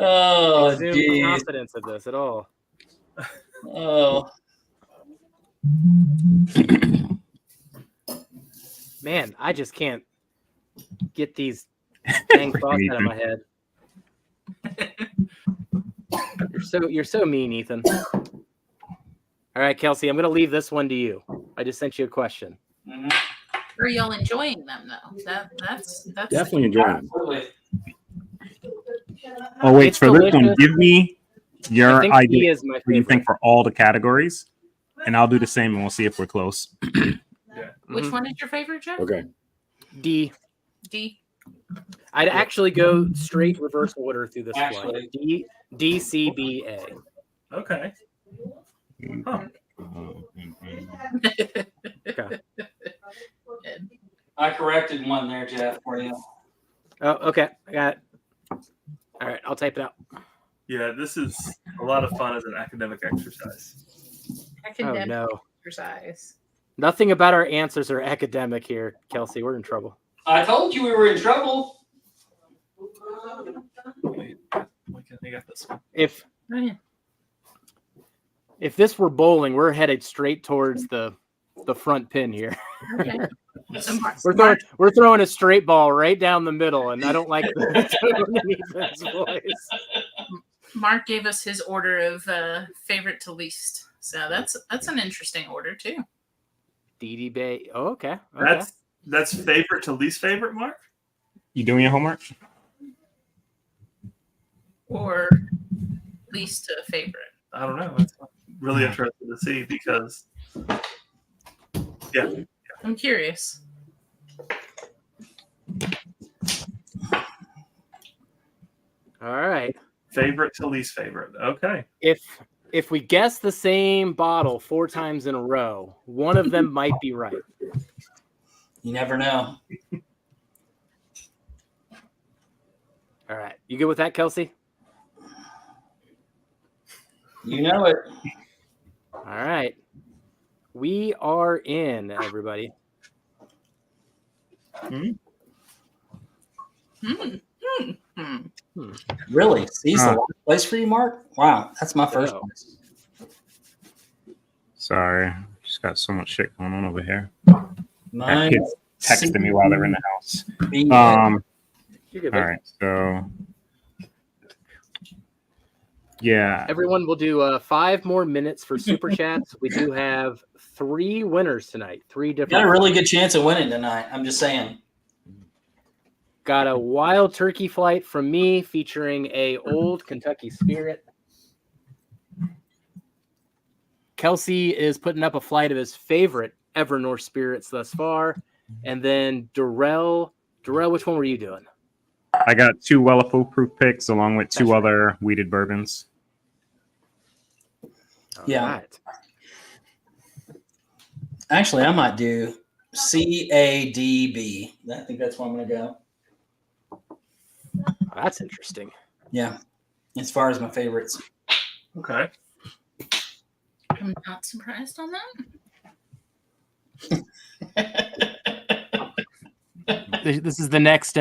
S2: Oh,
S1: assumed
S2: geez.
S1: confidence of this at all.
S2: Oh.
S1: Man, I just can't get these dang thoughts out of my head. You're so mean, Ethan. All right, Kelsey, I'm going to leave this one to you. I just sent you a question.
S2: Mhm.
S6: Are y'all enjoying them though? That's
S4: Definitely enjoying them.
S2: Absolutely.
S3: Oh wait,
S1: It's
S3: for this one,
S1: delicious.
S3: give me
S1: I
S3: your
S1: think he
S3: idea.
S1: is my
S3: What do you
S1: favorite.
S3: think for all the categories? And I'll do the same, and we'll see if we're close.
S6: Which
S1: Mhm.
S6: one is your favorite, Jeff?
S4: Okay.
S1: D.
S6: D.
S1: I'd actually go straight reverse order through this
S2: Actually.
S1: flight. D, C, B, A.
S5: Okay. Huh.
S1: Okay.
S2: I corrected one there, Jeff, for you.
S1: Oh, okay. I got it. All right, I'll type it out.
S5: Yeah, this is a lot of fun as an academic exercise.
S1: Oh,
S6: Academic
S1: no.
S6: exercise.
S1: Nothing about our answers are academic here, Kelsey. We're in trouble.
S2: I told you we were in trouble.
S5: Wait, why can't I get this one?
S1: If this were bowling, we're headed straight towards the front pin here.
S6: Okay. So
S1: We're throwing a straight ball right down the middle, and I don't like the tone in Ethan's voice.
S6: Mark gave us his order of favorite to least. So that's an interesting order too.
S1: DD Bay. Oh, okay. Okay.
S5: That's favorite to least favorite, Mark?
S3: You doing your homework?
S6: Or least to favorite.
S5: I don't know. That's really interesting to see because, yeah.
S6: I'm curious.
S1: All right.
S5: Favorite to least favorite. Okay.
S1: If we guess the same bottle 4 times in a row, one of them might be right.
S2: You never know.
S1: All right. You good with that, Kelsey?
S2: You know it.
S1: All right. We are in, everybody.
S6: Hmm. Hmm.
S2: Really? C's the last place for you, Mark? Wow, that's my first
S1: No.
S2: place.
S3: Sorry, just got so much shit going on over here.
S2: Mine,
S3: Kids texting me while they're in the house.
S2: B.
S1: You're good.
S3: All
S1: babe.
S3: right, so yeah,
S1: Everyone will do 5 more minutes for super chats. We do have 3 winners tonight. 3
S2: You
S1: different.
S2: got a really good chance of winning tonight. I'm just saying.
S1: Got a wild turkey flight from me featuring a old Kentucky Spirit. Kelsey is putting up a flight of his favorite Evernorth spirits thus far. And then Durell, which one were you doing?
S3: I got 2 Weller foolproof picks along with 2
S1: That's right.
S3: other weeded bourbons.
S1: All
S2: Yeah.
S1: right.
S2: Actually, I might do CADB. I think that's where I'm going to go.
S1: Oh, that's interesting.
S2: Yeah, as far as my favorites.
S5: Okay.
S6: I'm not surprised on that.
S1: This is the next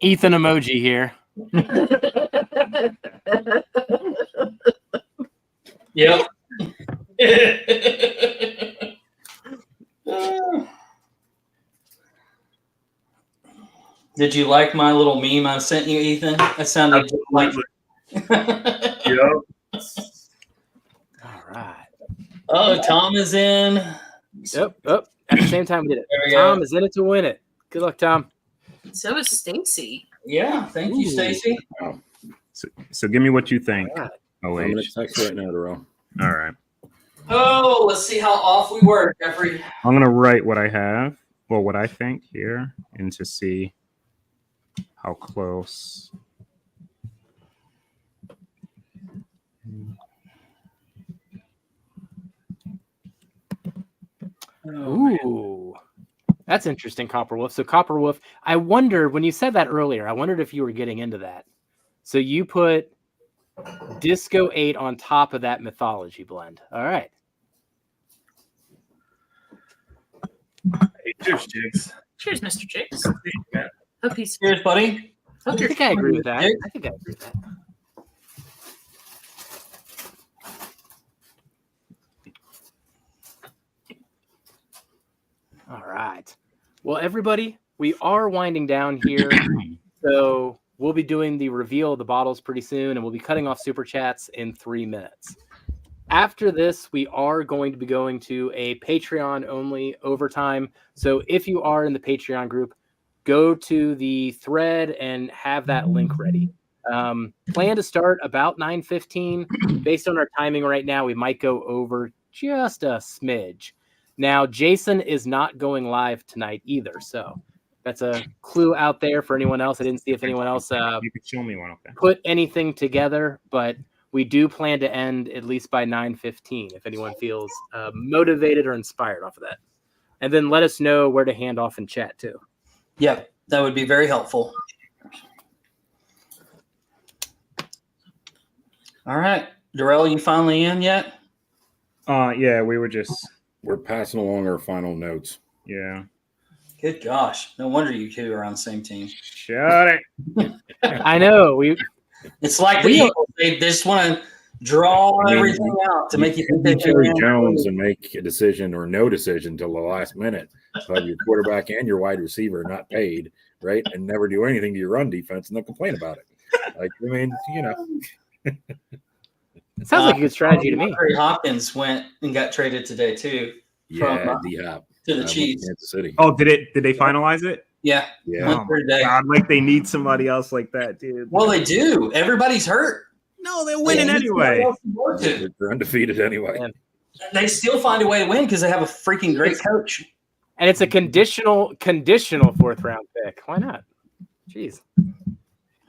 S1: Ethan emoji here.
S2: Yep. Did you like my little meme I sent you, Ethan? That sounded just like.
S5: Yep.
S1: All right.
S2: Oh, Tom is in.
S1: Yep. At the same time, we did it.
S2: There we
S1: Tom
S2: go.
S1: is in it to win it. Good luck, Tom.
S6: So is Stacy.
S2: Yeah, thank you,
S1: Ooh.
S2: Stacy.
S3: So give me what you think.
S1: All right.
S3: Oh,
S4: I'm
S3: wait.
S4: going to text right now, Durell.
S3: All right.
S2: Oh, let's see how off we were, Jeffrey.
S3: I'm going to write what I have, or what I think here, and to see how close.
S1: Ooh, that's interesting, Copper Wolf. So Copper Wolf, I wonder, when you said that earlier, I wondered if you were getting into that. So you put Disco 8 on top of that mythology blend. All right.
S5: Hey, cheers, Jigs.
S6: Cheers, Mr. Jigs.
S5: Yeah.
S6: Hope he's.
S2: Cheers, buddy.
S1: I
S6: Hope you're
S1: think I agree with that.
S2: Jake?
S1: I think I agree with that. All right. Well, everybody, we are winding down here. So we'll be doing the reveal of the bottles pretty soon, and we'll be cutting off super chats in 3 minutes. After this, we are going to be going to a Patreon only overtime. So if you are in the Patreon group, go to the thread and have that link ready. Plan to start about 9:15. Based on our timing right now, we might go over just a smidge. Now, Jason is not going live tonight either, so that's a clue out there for anyone else. I didn't see if anyone else
S3: You could show me one, okay?
S1: put anything together, but we do plan to end at least by 9:15 if anyone feels motivated or inspired off of that. And then let us know where to hand off in chat too.
S2: Yep, that would be very helpful. All right, Durell, you finally in yet?
S3: Yeah, we were just,
S4: We're passing along our final notes.
S3: yeah.
S2: Good gosh, no wonder you two are on the same team.
S3: Shut it.
S1: I know
S2: It's like the Eagles; they just want to draw
S4: I mean,
S2: everything out to make you think
S4: be
S2: they
S4: Jerry
S2: can.
S4: Jones and make a decision or no decision till the last minute. But your quarterback and your wide receiver are not paid, right? And never do anything to your run defense and then complain about it. Like, I mean, you know.
S1: it sounds like a good strategy to me.
S2: Terry Hopkins went and got traded today too
S4: Yeah, D-Hop.
S2: to the Chiefs.
S4: Kansas City.
S3: Oh, did they finalize it?
S2: Yeah,
S4: Yeah.
S2: went for today.
S3: God, like they need somebody else like that, dude.
S2: Well, they do. Everybody's hurt.
S3: No, they're
S2: They
S3: winning
S2: need somebody
S3: anyway.
S2: else to go to.
S4: They're undefeated anyway.
S1: Yeah.
S2: They still find a way to win because they have a freaking great coach.
S1: And it's a conditional 4th round pick. Why not? Jeez.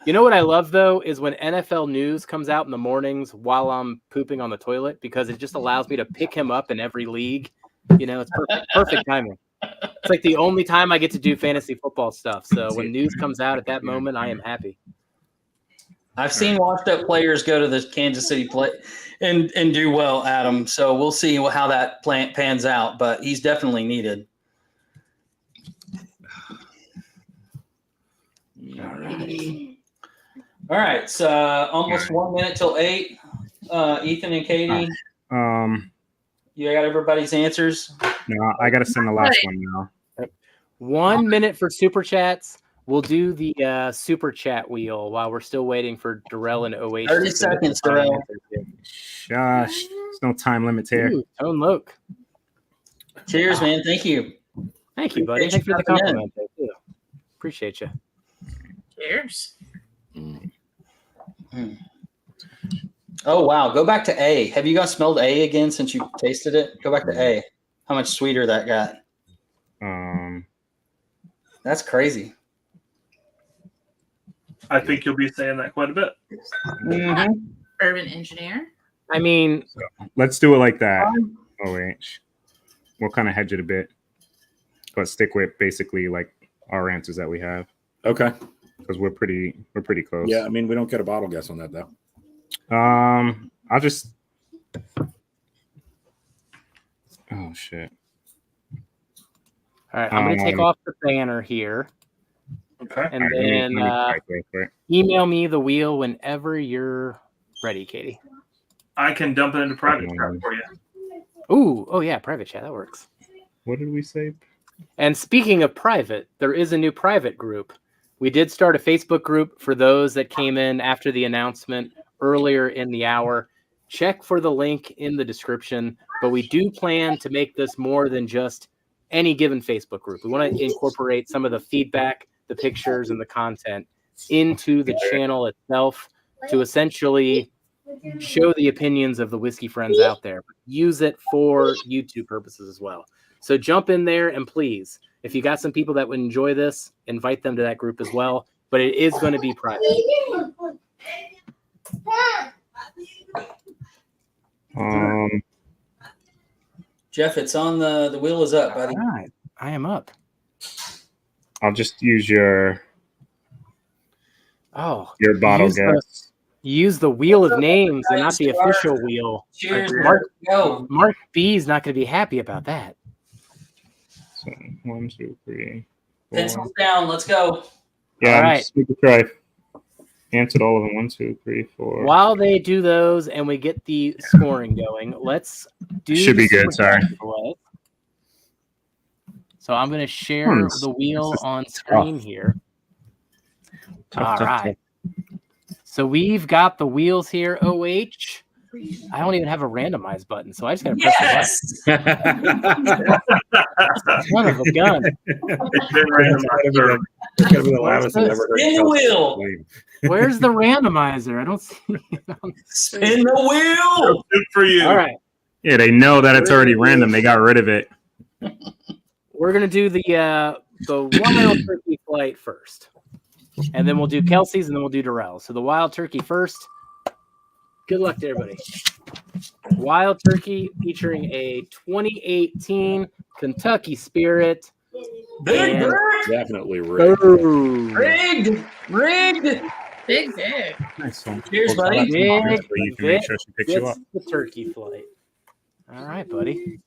S1: You know what I love though is when NFL news comes out in the mornings while I'm pooping on the toilet, because it just allows me to pick him up in every league. You know, it's perfect timing. It's like the only time I get to do fantasy football stuff. So when news comes out at that moment, I am happy.
S2: I've seen washed up players go to the Kansas City play and do well, Adam. So we'll see how that plant pans out, but he's definitely needed. All right. So almost 1 minute till 8. Ethan and Katie, you got everybody's answers?
S3: No, I gotta send the last one now.
S1: 1 minute for super chats. We'll do the super chat wheel while we're still waiting for Durell and OH.
S2: 30 seconds, Durell.
S3: Shush. There's no time limits here.
S1: Ooh, Tone Loke.
S2: Cheers, man. Thank you.
S1: Thank you, buddy.
S2: Appreciate
S1: Thanks for the
S2: you coming in.
S1: compliment. Thank you. Appreciate you.
S6: Cheers.
S2: Oh, wow. Go back to A. Have you guys smelled A again since you tasted it? Go back to A. How much sweeter that got. That's crazy.
S5: I think you'll be saying that quite a bit.
S6: Urban engineer.
S1: I mean,
S3: Let's do it like that. OH. We'll kind of hedge it a bit, but stick with basically like our answers that we have
S4: Okay.
S3: because we're pretty close.
S4: Yeah, I mean, we don't get a bottle guess on that though.
S3: I'll just. Oh shit.
S1: all right, I'm going to take off the banner here,
S5: Okay.
S1: and
S3: All right,
S1: then
S3: let me type real quick.
S1: email me the wheel whenever you're ready, Katie.
S5: I can dump it into private chat for you.
S1: Ooh, oh yeah, private chat, that works.
S3: What did we say?
S1: And speaking of private, there is a new private group. We did start a Facebook group for those that came in after the announcement earlier in the hour. Check for the link in the description, but we do plan to make this more than just any given Facebook group. We want to incorporate some of the feedback, the pictures, and the content into the channel itself to essentially show the opinions of the whiskey friends out there. Use it for YouTube purposes as well. So jump in there, and please, if you got some people that would enjoy this, invite them to that group as well. But it is going to be private.
S2: Jeff, it's on the wheel is up, buddy.
S1: All right, I am up.
S3: I'll just use your bottle guess.
S1: Use the wheel of names and not the official wheel.
S2: Cheers.
S1: Go. Mark B is not going to be happy about that.
S3: So 1, 2, 3, 4.
S2: Pencils down. Let's go.
S3: Yeah,
S1: All right.
S3: just make a try. Answered all of them. 1, 2, 3, 4.
S1: While they do those and we get the scoring going, let's do.
S3: Should be good.
S1: Super
S3: Sorry.
S1: Bowl. So I'm going to share the wheel on screen here. All right. So we've got the wheels here, OH. I don't even have a randomize button, so I just got to press the button. Son of a gun.
S5: It's been randomized.
S4: It's gonna be the loudest I've ever heard.
S2: Spin the wheel.
S1: Where's the randomizer? I don't see it.
S2: Spin the wheel.
S5: Good for you.
S1: All right.
S3: Yeah, they know that it's already random. They got rid of it.
S1: We're going to do the wild turkey flight first. And then we'll do Kelsey's, and then we'll do Durell. So the wild turkey first. Good luck to everybody. Wild turkey featuring a 2018 Kentucky Spirit.
S2: Big
S1: And-
S2: bird.
S4: Definitely rigged.
S1: Boom.
S2: Rigged.
S6: Big.
S3: Nice one.
S2: Cheers, buddy.
S1: Big
S3: You can make sure she picks you up.
S1: Gets the turkey flight. All right, buddy.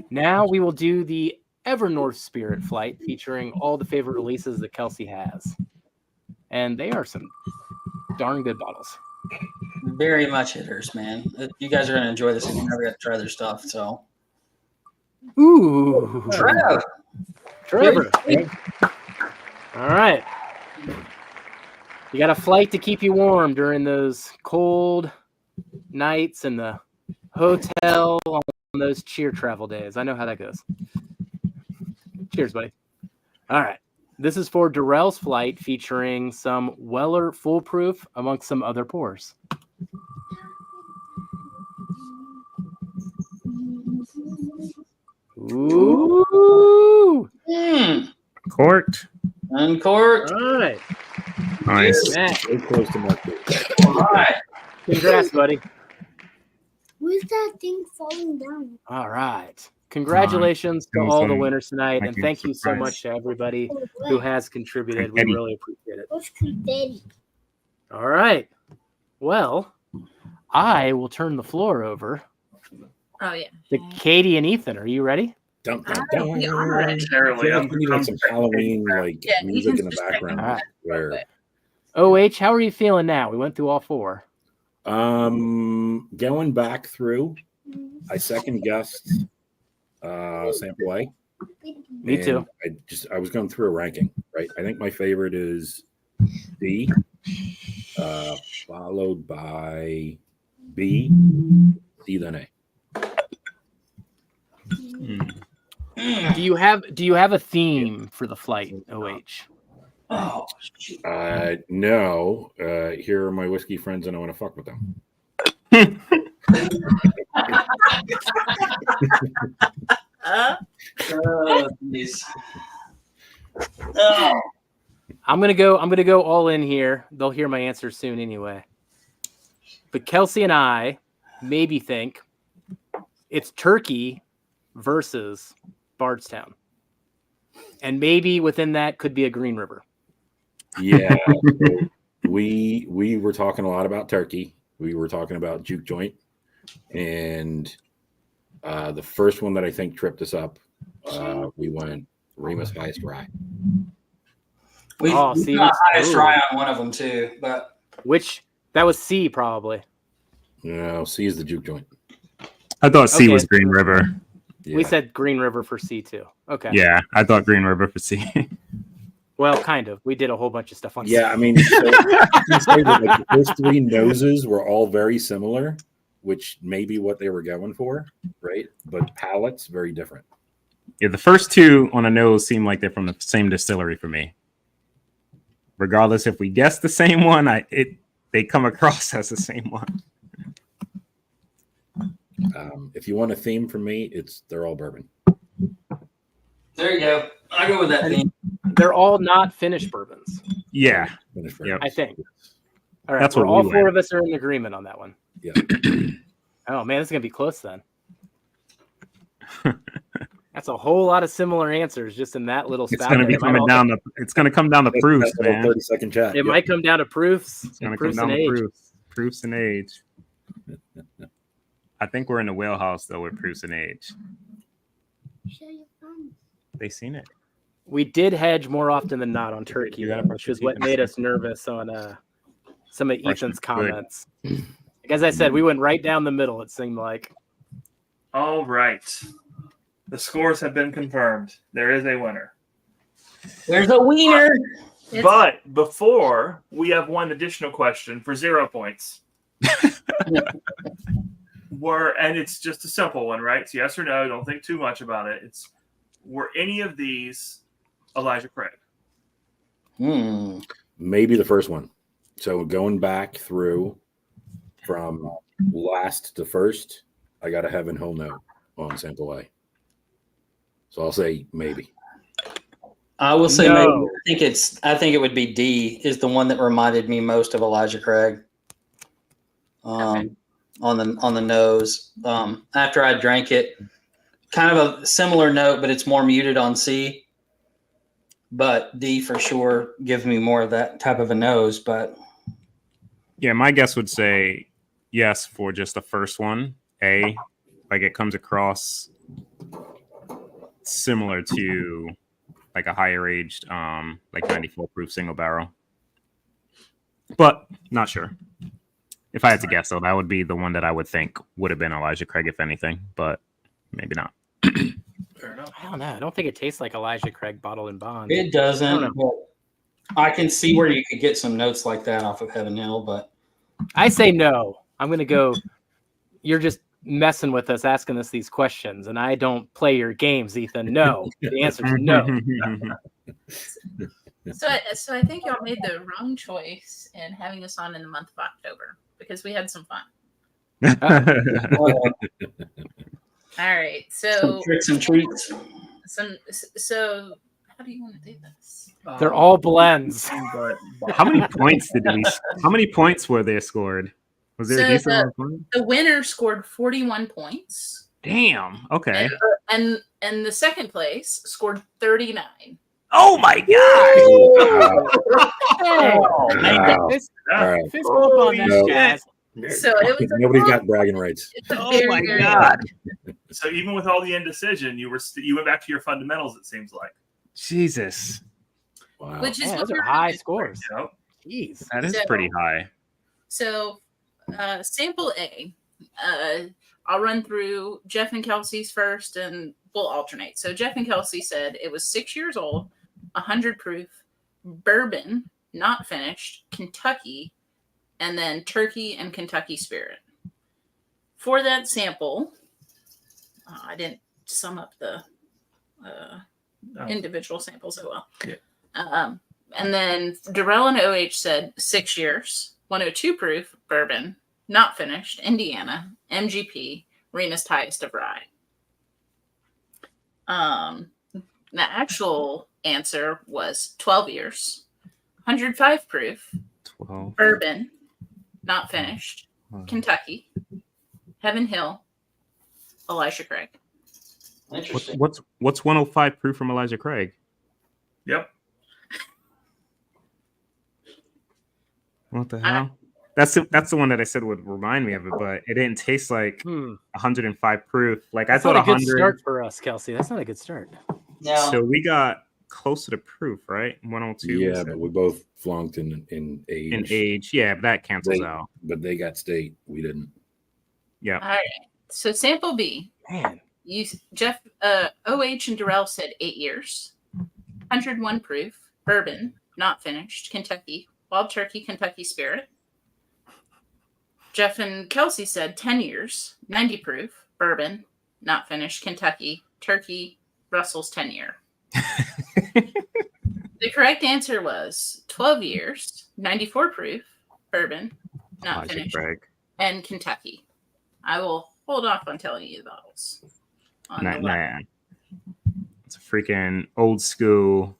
S1: Now we will do the Evernorth Spirit flight featuring all the favorite releases that Kelsey has. And they are some darn good bottles.
S2: Very much hitters, man. You guys are going to enjoy this. You never got to try their stuff. So,
S1: Ooh.
S2: Trevor.
S1: All right. You got a flight to keep you warm during those cold nights in the hotel on those cheer travel days. I know how that goes. Cheers, buddy. All right. This is for Durell's flight featuring some Weller Foolproof amongst some other pours. Ooh.
S3: Corked.
S2: Uncorked.
S1: All right.
S3: Nice.
S1: Matt,
S4: So close to Mark.
S2: All right.
S1: congrats, buddy.
S7: Where's that thing falling down?
S1: All right. Congratulations to
S3: Awesome.
S1: all the winners tonight, and
S3: Thank you.
S1: thank you so
S3: Surprise.
S1: much to everybody
S7: Oh,
S1: who
S7: what?
S1: has contributed. We
S3: Eddie.
S1: really appreciate it.
S7: What's confetti?
S1: All right. Well, I will turn the floor over
S6: Oh yeah.
S1: to Katie and Ethan. Are you ready?
S4: Dun,
S6: I
S4: dun,
S6: don't
S4: dun.
S6: think I'm ready.
S5: Terribly.
S4: Yeah, we need like some Halloween like
S6: Yeah,
S4: music in
S6: Ethan's
S4: the
S6: just
S4: background.
S1: All right.
S4: Where
S1: OH, how are you feeling now? We went through all four.
S4: going back through, I second guessed sample A.
S1: Me too.
S4: And I was going through a ranking, right? I think my favorite is D, followed by B, C, then A.
S1: Do you have a theme for the flight, OH?
S2: Oh, shoot.
S4: No. Here are my whiskey friends, and I want to fuck with them.
S2: Oh, geez. Oh.
S1: I'm gonna go all in here. They'll hear my answer soon anyway. But Kelsey and I maybe think it's Turkey versus Bardstown. And maybe within that could be a Green River.
S4: Yeah. we were talking a lot about Turkey. We were talking about Juke Joint. And the first one that I think tripped us up, we went Remus Highest Rye.
S2: We got highest rye on one of them too, but
S1: that was C probably.
S4: No, C is the Juke Joint.
S3: I thought C was Green River.
S4: Yeah.
S1: We said Green River for C too. Okay.
S3: Yeah, I thought Green River for C.
S1: Well, kind of. We did a whole bunch of stuff on C.
S4: Yeah, I mean, you say that, like, the first three noses were all very similar, which may be what they were going for, right? But palates, very different.
S3: Yeah, the first two on a nose seem like they're from the same distillery for me. Regardless if we guess the same one, they come across as the same one.
S4: If you want a theme from me, they're all bourbon.
S2: there you go. I'll go with that theme.
S1: They're all not finished bourbons.
S3: Yeah.
S4: Finished
S3: Yep.
S1: I think. All right.
S3: That's
S1: We're
S3: what
S1: all
S3: we
S1: four
S3: went.
S1: of us are in agreement on that one.
S4: Yeah.
S1: Oh man, this is gonna be close then. That's a whole lot of similar answers just in that little
S3: It's
S1: spout.
S3: gonna be
S1: there.
S3: coming down the. It's gonna come down to proofs,
S4: That little
S3: man.
S4: 30-second chat.
S1: It might come down to proofs.
S3: It's gonna
S1: And
S3: come
S1: proofs
S3: down
S1: and
S3: to
S1: age.
S3: proofs. Proofs and age. I think we're in the wheelhouse though with proofs and age.
S7: Show your phone.
S3: They seen it.
S1: We did hedge more often than not on Turkey,
S3: You gotta
S1: though,
S3: brush
S1: which
S3: your
S1: is what
S3: teeth in
S1: made
S3: a
S1: us nervous on some of
S3: Brush
S1: Ethan's
S3: your good.
S1: comments. Like, as I said, we went right down the middle, it seemed like.
S5: All right. The scores have been confirmed. There is a winner.
S2: There's a wiener.
S6: It's-
S5: But before, we have one additional question for 0 points. And it's just a simple one, right? It's yes or no. Don't think too much about it. Were any of these Elijah Craig?
S4: Maybe the first one. So going back through from last to first, I got a heaven whole note on sample A. So I'll say maybe.
S2: I will say
S1: No.
S2: maybe. I think it would be D is the one that reminded me most of Elijah Craig.
S6: Okay.
S2: On the nose. After I drank it, kind of a similar note, but it's more muted on C. But D for sure gives me more of that type of a nose. But
S3: Yeah, my guess would say yes for just the first one. A, like it comes across similar to like a higher aged, like 94 proof single barrel. But not sure. If I had to guess, though, that would be the one that I would think would have been Elijah Craig, if anything, but maybe not.
S5: Fair enough.
S1: I don't know. I don't think it tastes like Elijah Craig bottled and bond.
S2: it
S1: I
S2: doesn't.
S1: don't
S2: But I can see where you could get some notes like that off of Heaven Hill. But
S1: I say no. I'm going to go. You're just messing with us, asking us these questions, and I don't play your games, Ethan. No. The answer is no.
S6: So I think y'all made the wrong choice in having us on in the month of October because we had some fun. All right.
S2: some tricks and treats.
S6: So how do you want to do this?
S1: They're all blends.
S3: How many points were there scored? Was there
S6: So
S3: a decent amount of points?
S6: The winner scored 41 points.
S3: Damn. Okay.
S6: And the second place scored 39.
S3: Oh my god.
S4: Wow.
S1: Fist
S4: All right.
S1: bump on that,
S4: No.
S1: guys.
S6: So it was
S4: Nobody's got bragging rights.
S6: it's a
S3: Oh
S6: very,
S3: my
S6: very-
S3: god.
S5: So even with all the indecision, you went back to your fundamentals. It seems like.
S3: Jesus.
S4: Wow.
S6: Which is
S1: Man,
S6: what
S1: those are
S6: we're
S1: high
S6: doing.
S1: scores.
S5: You know?
S1: Jeez.
S3: That is
S6: So-
S3: pretty high.
S6: So, sample A, I'll run through Jeff and Kelsey's first and we'll alternate. So, Jeff and Kelsey said it was 6 years old, 100 proof, bourbon, not finished, Kentucky, and then Turkey and Kentucky Spirit. For that sample, I didn't sum up the individual samples so well.
S5: Yeah.
S6: And then Durell and OH said 6 years, 102 proof, bourbon, not finished, Indiana, MGP, Remus Highest of Rye. The actual answer was 12 years, 105 proof,
S3: 12.
S6: bourbon, not finished, Kentucky, Heaven Hill, Elijah Craig.
S2: Interesting.
S3: What's 105 proof from Elijah Craig?
S5: Yep.
S3: What the hell? That's the one that I said would remind me of it, but it didn't taste like 105 proof. Like
S1: That's
S3: I thought,
S1: not a
S3: 100.
S1: good start for us, Kelsey. That's not a good start.
S2: No.
S3: So we got closer to proof, right? 102.
S4: Yeah, but we both flunked in age.
S3: In age, yeah, but that cancels
S4: They-
S3: out.
S4: But they got state. We didn't.
S3: Yeah.
S6: All right. So sample B,
S1: Man,
S6: Jeff, OH and Durell said 8 years, 101 proof, bourbon, not finished, Kentucky, Wild Turkey, Kentucky Spirit. Jeff and Kelsey said 10 years, 90 proof, bourbon, not finished, Kentucky, Turkey, Russell's 10 year. The correct answer was 12 years, 94 proof, bourbon, not
S3: Elijah
S6: finished,
S3: Craig.
S6: and Kentucky. I will hold off on telling you the bottles. On the left.
S3: Nah. It's a freaking old school.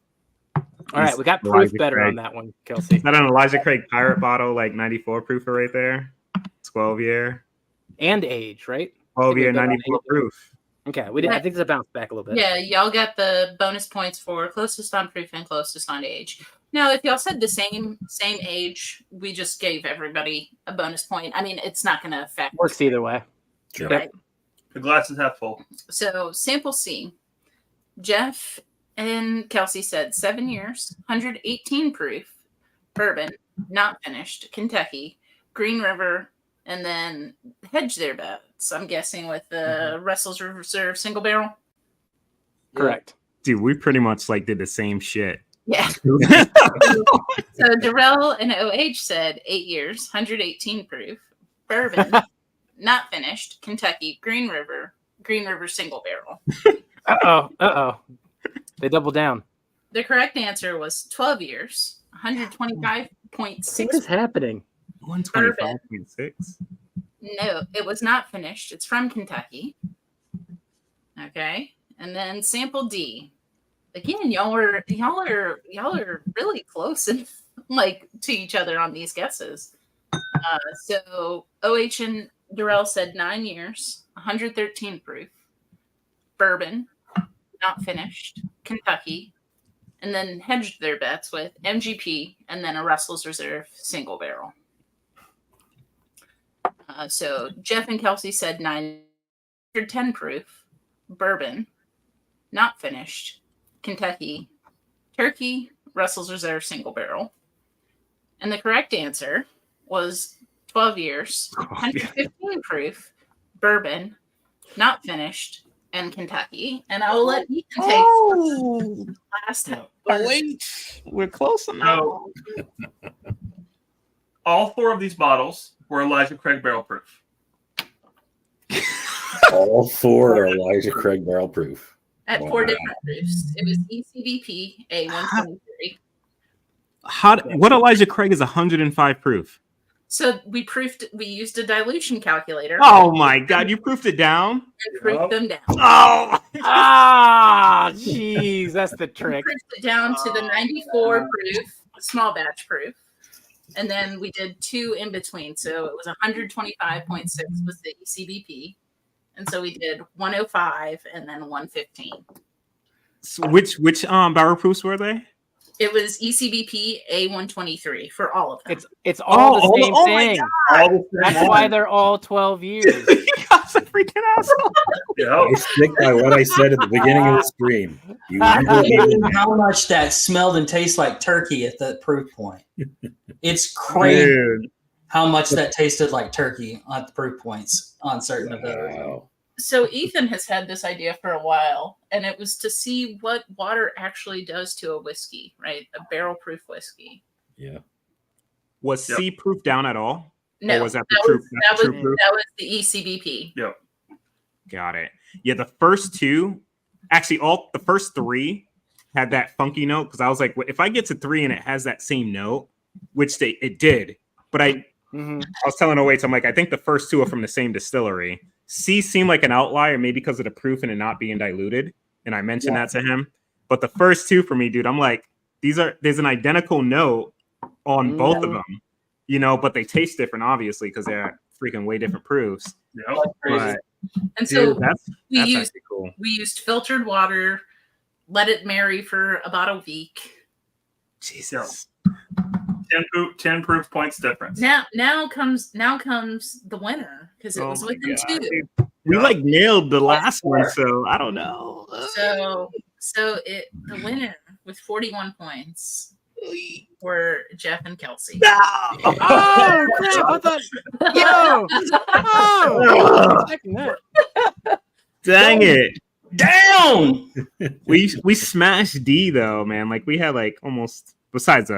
S1: all right, we got proof
S3: Elijah
S1: better
S3: Craig.
S1: on that one, Kelsey.
S3: Is that an Elijah Craig pirate bottle, like 94 proofer right there? 12 year.
S1: And age, right?
S3: 12 year,
S1: we go on
S3: 94
S1: age.
S3: proof.
S1: Okay, we did. I think it's a bounce back a little bit.
S6: Yeah, y'all got the bonus points for closest on proof and closest on age. Now, if y'all said the same age, we just gave everybody a bonus point. I mean, it's not going to affect.
S1: Works either way.
S4: Sure.
S6: Right?
S5: The glass is half full.
S6: So, sample C, Jeff and Kelsey said 7 years, 118 proof, bourbon, not finished, Kentucky, Green River, and then hedge their bets. I'm guessing with the Russell's Reserve single barrel.
S1: Correct.
S3: Dude, we pretty much like did the same shit.
S6: Yeah. So Durell and OH said 8 years, 118 proof, bourbon, not finished, Kentucky, Green River single barrel.
S1: Uh-oh. They doubled down.
S6: The correct answer was 12 years,
S1: What
S6: 125.6.
S1: is happening?
S3: 125.6.
S6: No, it was not finished. It's from Kentucky. Okay. And then sample D. Again, y'all are really close and like to each other on these guesses. So OH and Durell said 9 years, 113 proof, bourbon, not finished, Kentucky, and then hedged their bets with MGP and then a Russell's Reserve single barrel. So Jeff and Kelsey said 910 proof, bourbon, not finished, Kentucky, Turkey, Russell's Reserve single barrel. And the correct answer was 12 years, 115 proof, bourbon, not finished, and Kentucky. And I will let Ethan take the last
S3: Wait, we're close enough.
S5: So, all 4 of these bottles were Elijah Craig barrel proof.
S4: All 4 are Elijah Craig barrel proof.
S6: at
S4: Wow.
S6: 4 different proofs. It was ECBP A123.
S3: What Elijah Craig is 105 proof?
S6: So we used a dilution calculator
S3: Oh my God, you proofed it down?
S6: and proofed them down.
S3: Oh,
S1: Ah, jeez, that's the trick.
S6: Proofed it down to the 94 proof, small batch proof. And then we did 2 in between. So it was 125.6 was the ECBP. And so we did 105 and then 115.
S3: so which barrel proofs were they?
S6: It was ECBP A123 for all of them.
S1: It's all
S3: Oh,
S1: the same
S3: oh my
S1: thing.
S5: All the same
S1: That's
S5: one.
S1: why they're all 12 years.
S3: You guys are freaking asshole.
S5: Yeah.
S4: I stick by what I said at the beginning of the stream. You
S2: I can't
S4: really
S2: believe how much that smelled and tastes like turkey at that proof point. It's crazy
S3: Dude.
S2: how much that tasted like turkey at the proof points on certain of those.
S4: Wow.
S6: So Ethan has had this idea for a while, and it was to see what water actually does to a whiskey, right? A barrel proof whiskey.
S4: Yeah.
S3: Was
S5: Yep.
S3: C proof down at all?
S6: No,
S3: Or was that the
S6: that
S3: true-
S6: was,
S3: that's
S6: that,
S3: the
S6: was,
S3: true proof?
S6: that was the E ECBP.
S3: Got it. Yeah, the first 2, actually, the first 3 had that funky note because I was like, well, if I get to 3 and it has that same note, which it did, but I was telling Owaits, I'm like, I think the first 2 are from the same distillery. C seemed like an outlier, maybe because of the proof and it not being diluted. and I mentioned that to him. But the first two for me, dude, I'm like, there's an identical note on both of them, you know, but they taste different, obviously, because they're freaking way different proofs.
S5: Yep.
S3: But,
S6: And so
S3: dude, that's
S6: used
S3: actually cool.
S6: we used filtered water, let it marry for about a week.
S3: Jesus.
S5: 10 proof points difference.
S6: Now comes the winner because it was
S3: my
S6: within
S3: God,
S6: 2.
S3: dude. We like nailed the last one, so I don't know.
S6: So the winner with 41 points were Jeff and Kelsey.
S3: No!
S1: Oh crap! I thought. Oh, expecting that.
S3: Dang it.
S2: Down.
S3: We smashed D though, man. Like we had like almost, besides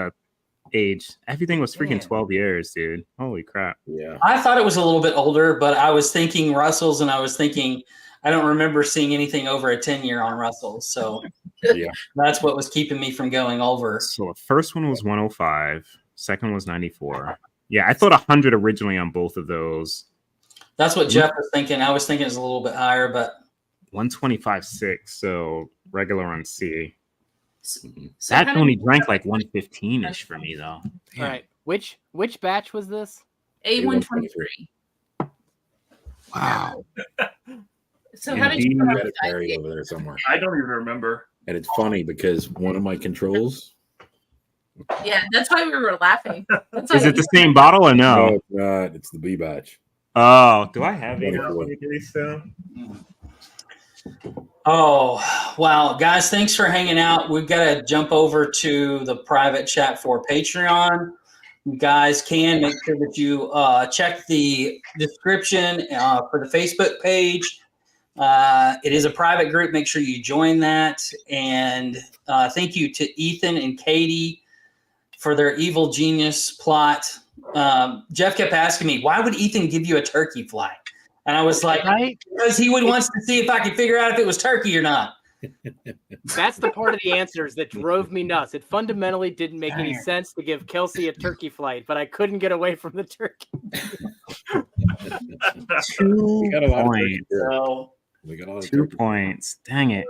S3: age, everything was freaking
S1: Man.
S3: 12 years, dude. Holy crap.
S4: Yeah.
S2: I thought it was a little bit older, but I was thinking Russell's, and I was thinking I don't remember seeing anything over a 10-year on Russell's. So
S4: Yeah.
S2: that's what was keeping me from going over.
S3: So the first one was 105, second was 94. Yeah, I thought 100 originally on both of those.
S2: That's what Jeff was thinking. I was thinking it was a little bit higher, but
S3: 125.6, so regular on C.
S6: So
S3: That
S6: how did
S3: only
S6: you-
S3: drank like 115-ish for me though.
S1: All right. Which batch was this?
S6: A123.
S3: Wow.
S6: So
S3: Yeah,
S6: how did you
S3: Dean
S6: come
S4: I
S6: up
S4: got
S6: with
S4: it
S6: that?
S4: buried over there somewhere.
S5: I don't even remember.
S4: And it's funny because one of my controls.
S6: Yeah, that's why we were laughing. That's
S3: Is
S6: why
S3: it the same bottle or
S4: No,
S3: no?
S4: it's not. It's the B batch.
S3: Oh, do I have it
S4: 24.
S3: still?
S2: oh, wow. Guys, thanks for hanging out. We've got to jump over to the private chat for Patreon. You guys can make sure that you check the description for the Facebook page. It is a private group. Make sure you join that. And thank you to Ethan and Katie for their evil genius plot. Jeff kept asking me, why would Ethan give you a turkey flight? And I was like,
S1: Right.
S2: because he wants to see if I could figure out if it was turkey or not.
S1: That's the part of the answers that drove me nuts. It fundamentally didn't make any sense to give Kelsey a turkey flight, but I couldn't get away from the turkey.
S3: 2
S4: We got a lot of
S3: points.
S4: turkey here.
S2: So,
S4: We got a lot of
S3: 2
S4: turkey.
S3: points. Dang it.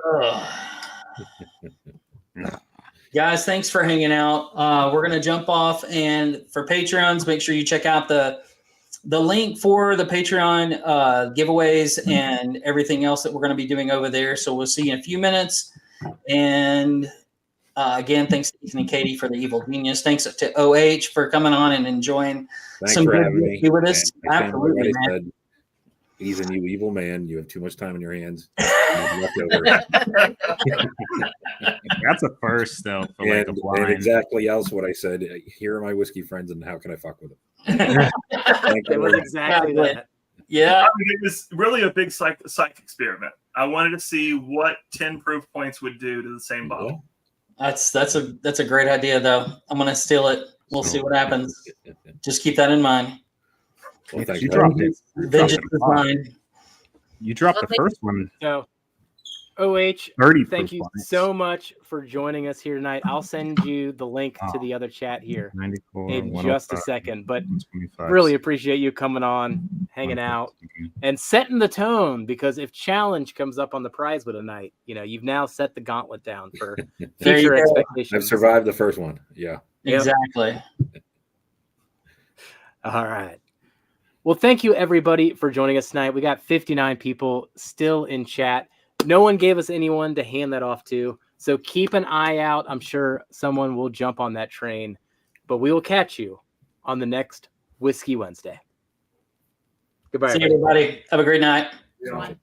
S2: guys, thanks for hanging out. We're going to jump off. And for Patreons, make sure you check out the link for the Patreon giveaways and everything else that we're going to be doing over there. So we'll see you in a few minutes. And again, thanks to Ethan and Katie for the evil genius. Thanks to OH for coming on and enjoying
S4: Thanks
S2: some
S4: for
S2: good
S4: having me.
S2: whiskey with us.
S4: And I think
S2: Absolutely,
S4: everybody
S2: man.
S4: said, Ethan, you evil man. You have too much time in your hands. Leftovers.
S3: That's a first though for like a
S4: and
S3: blind.
S4: exactly else what I said. Here are my whiskey friends, and how can I fuck with them? Thank
S1: It
S4: you.
S1: was exactly
S2: Exactly.
S1: that.
S2: Yeah.
S5: I mean, it was really a big psych experiment. I wanted to see what 10 proof points would do to the same bottle.
S2: That's a great idea though. I'm gonna steal it. We'll see what happens. Just keep that in mind.
S4: Well, thank
S3: You
S4: you.
S3: dropped it.
S2: Vengeance is mine.
S3: You dropped the first one
S1: So, OH,
S3: 30.
S1: thank you so much for joining us here tonight. I'll send you the link to the other chat here
S3: 94
S1: in just a
S3: 105,
S1: second. But
S3: 125.
S1: really appreciate you coming on, hanging out, and setting the tone, because if challenge comes up on the prize with a night, you've now set the gauntlet down for
S2: There you
S1: future
S2: go.
S1: expectations.
S4: I've survived the first one. Yeah.
S1: Yep.
S2: Exactly.
S1: All right. Well, thank you everybody for joining us tonight. We got 59 people still in chat. No one gave us anyone to hand that off to, so keep an eye out. I'm sure someone will jump on that train, but we will catch you on the next Whiskey Wednesday. Goodbye,
S2: See you,
S1: everybody.
S2: everybody. Have a great night.
S5: Yeah.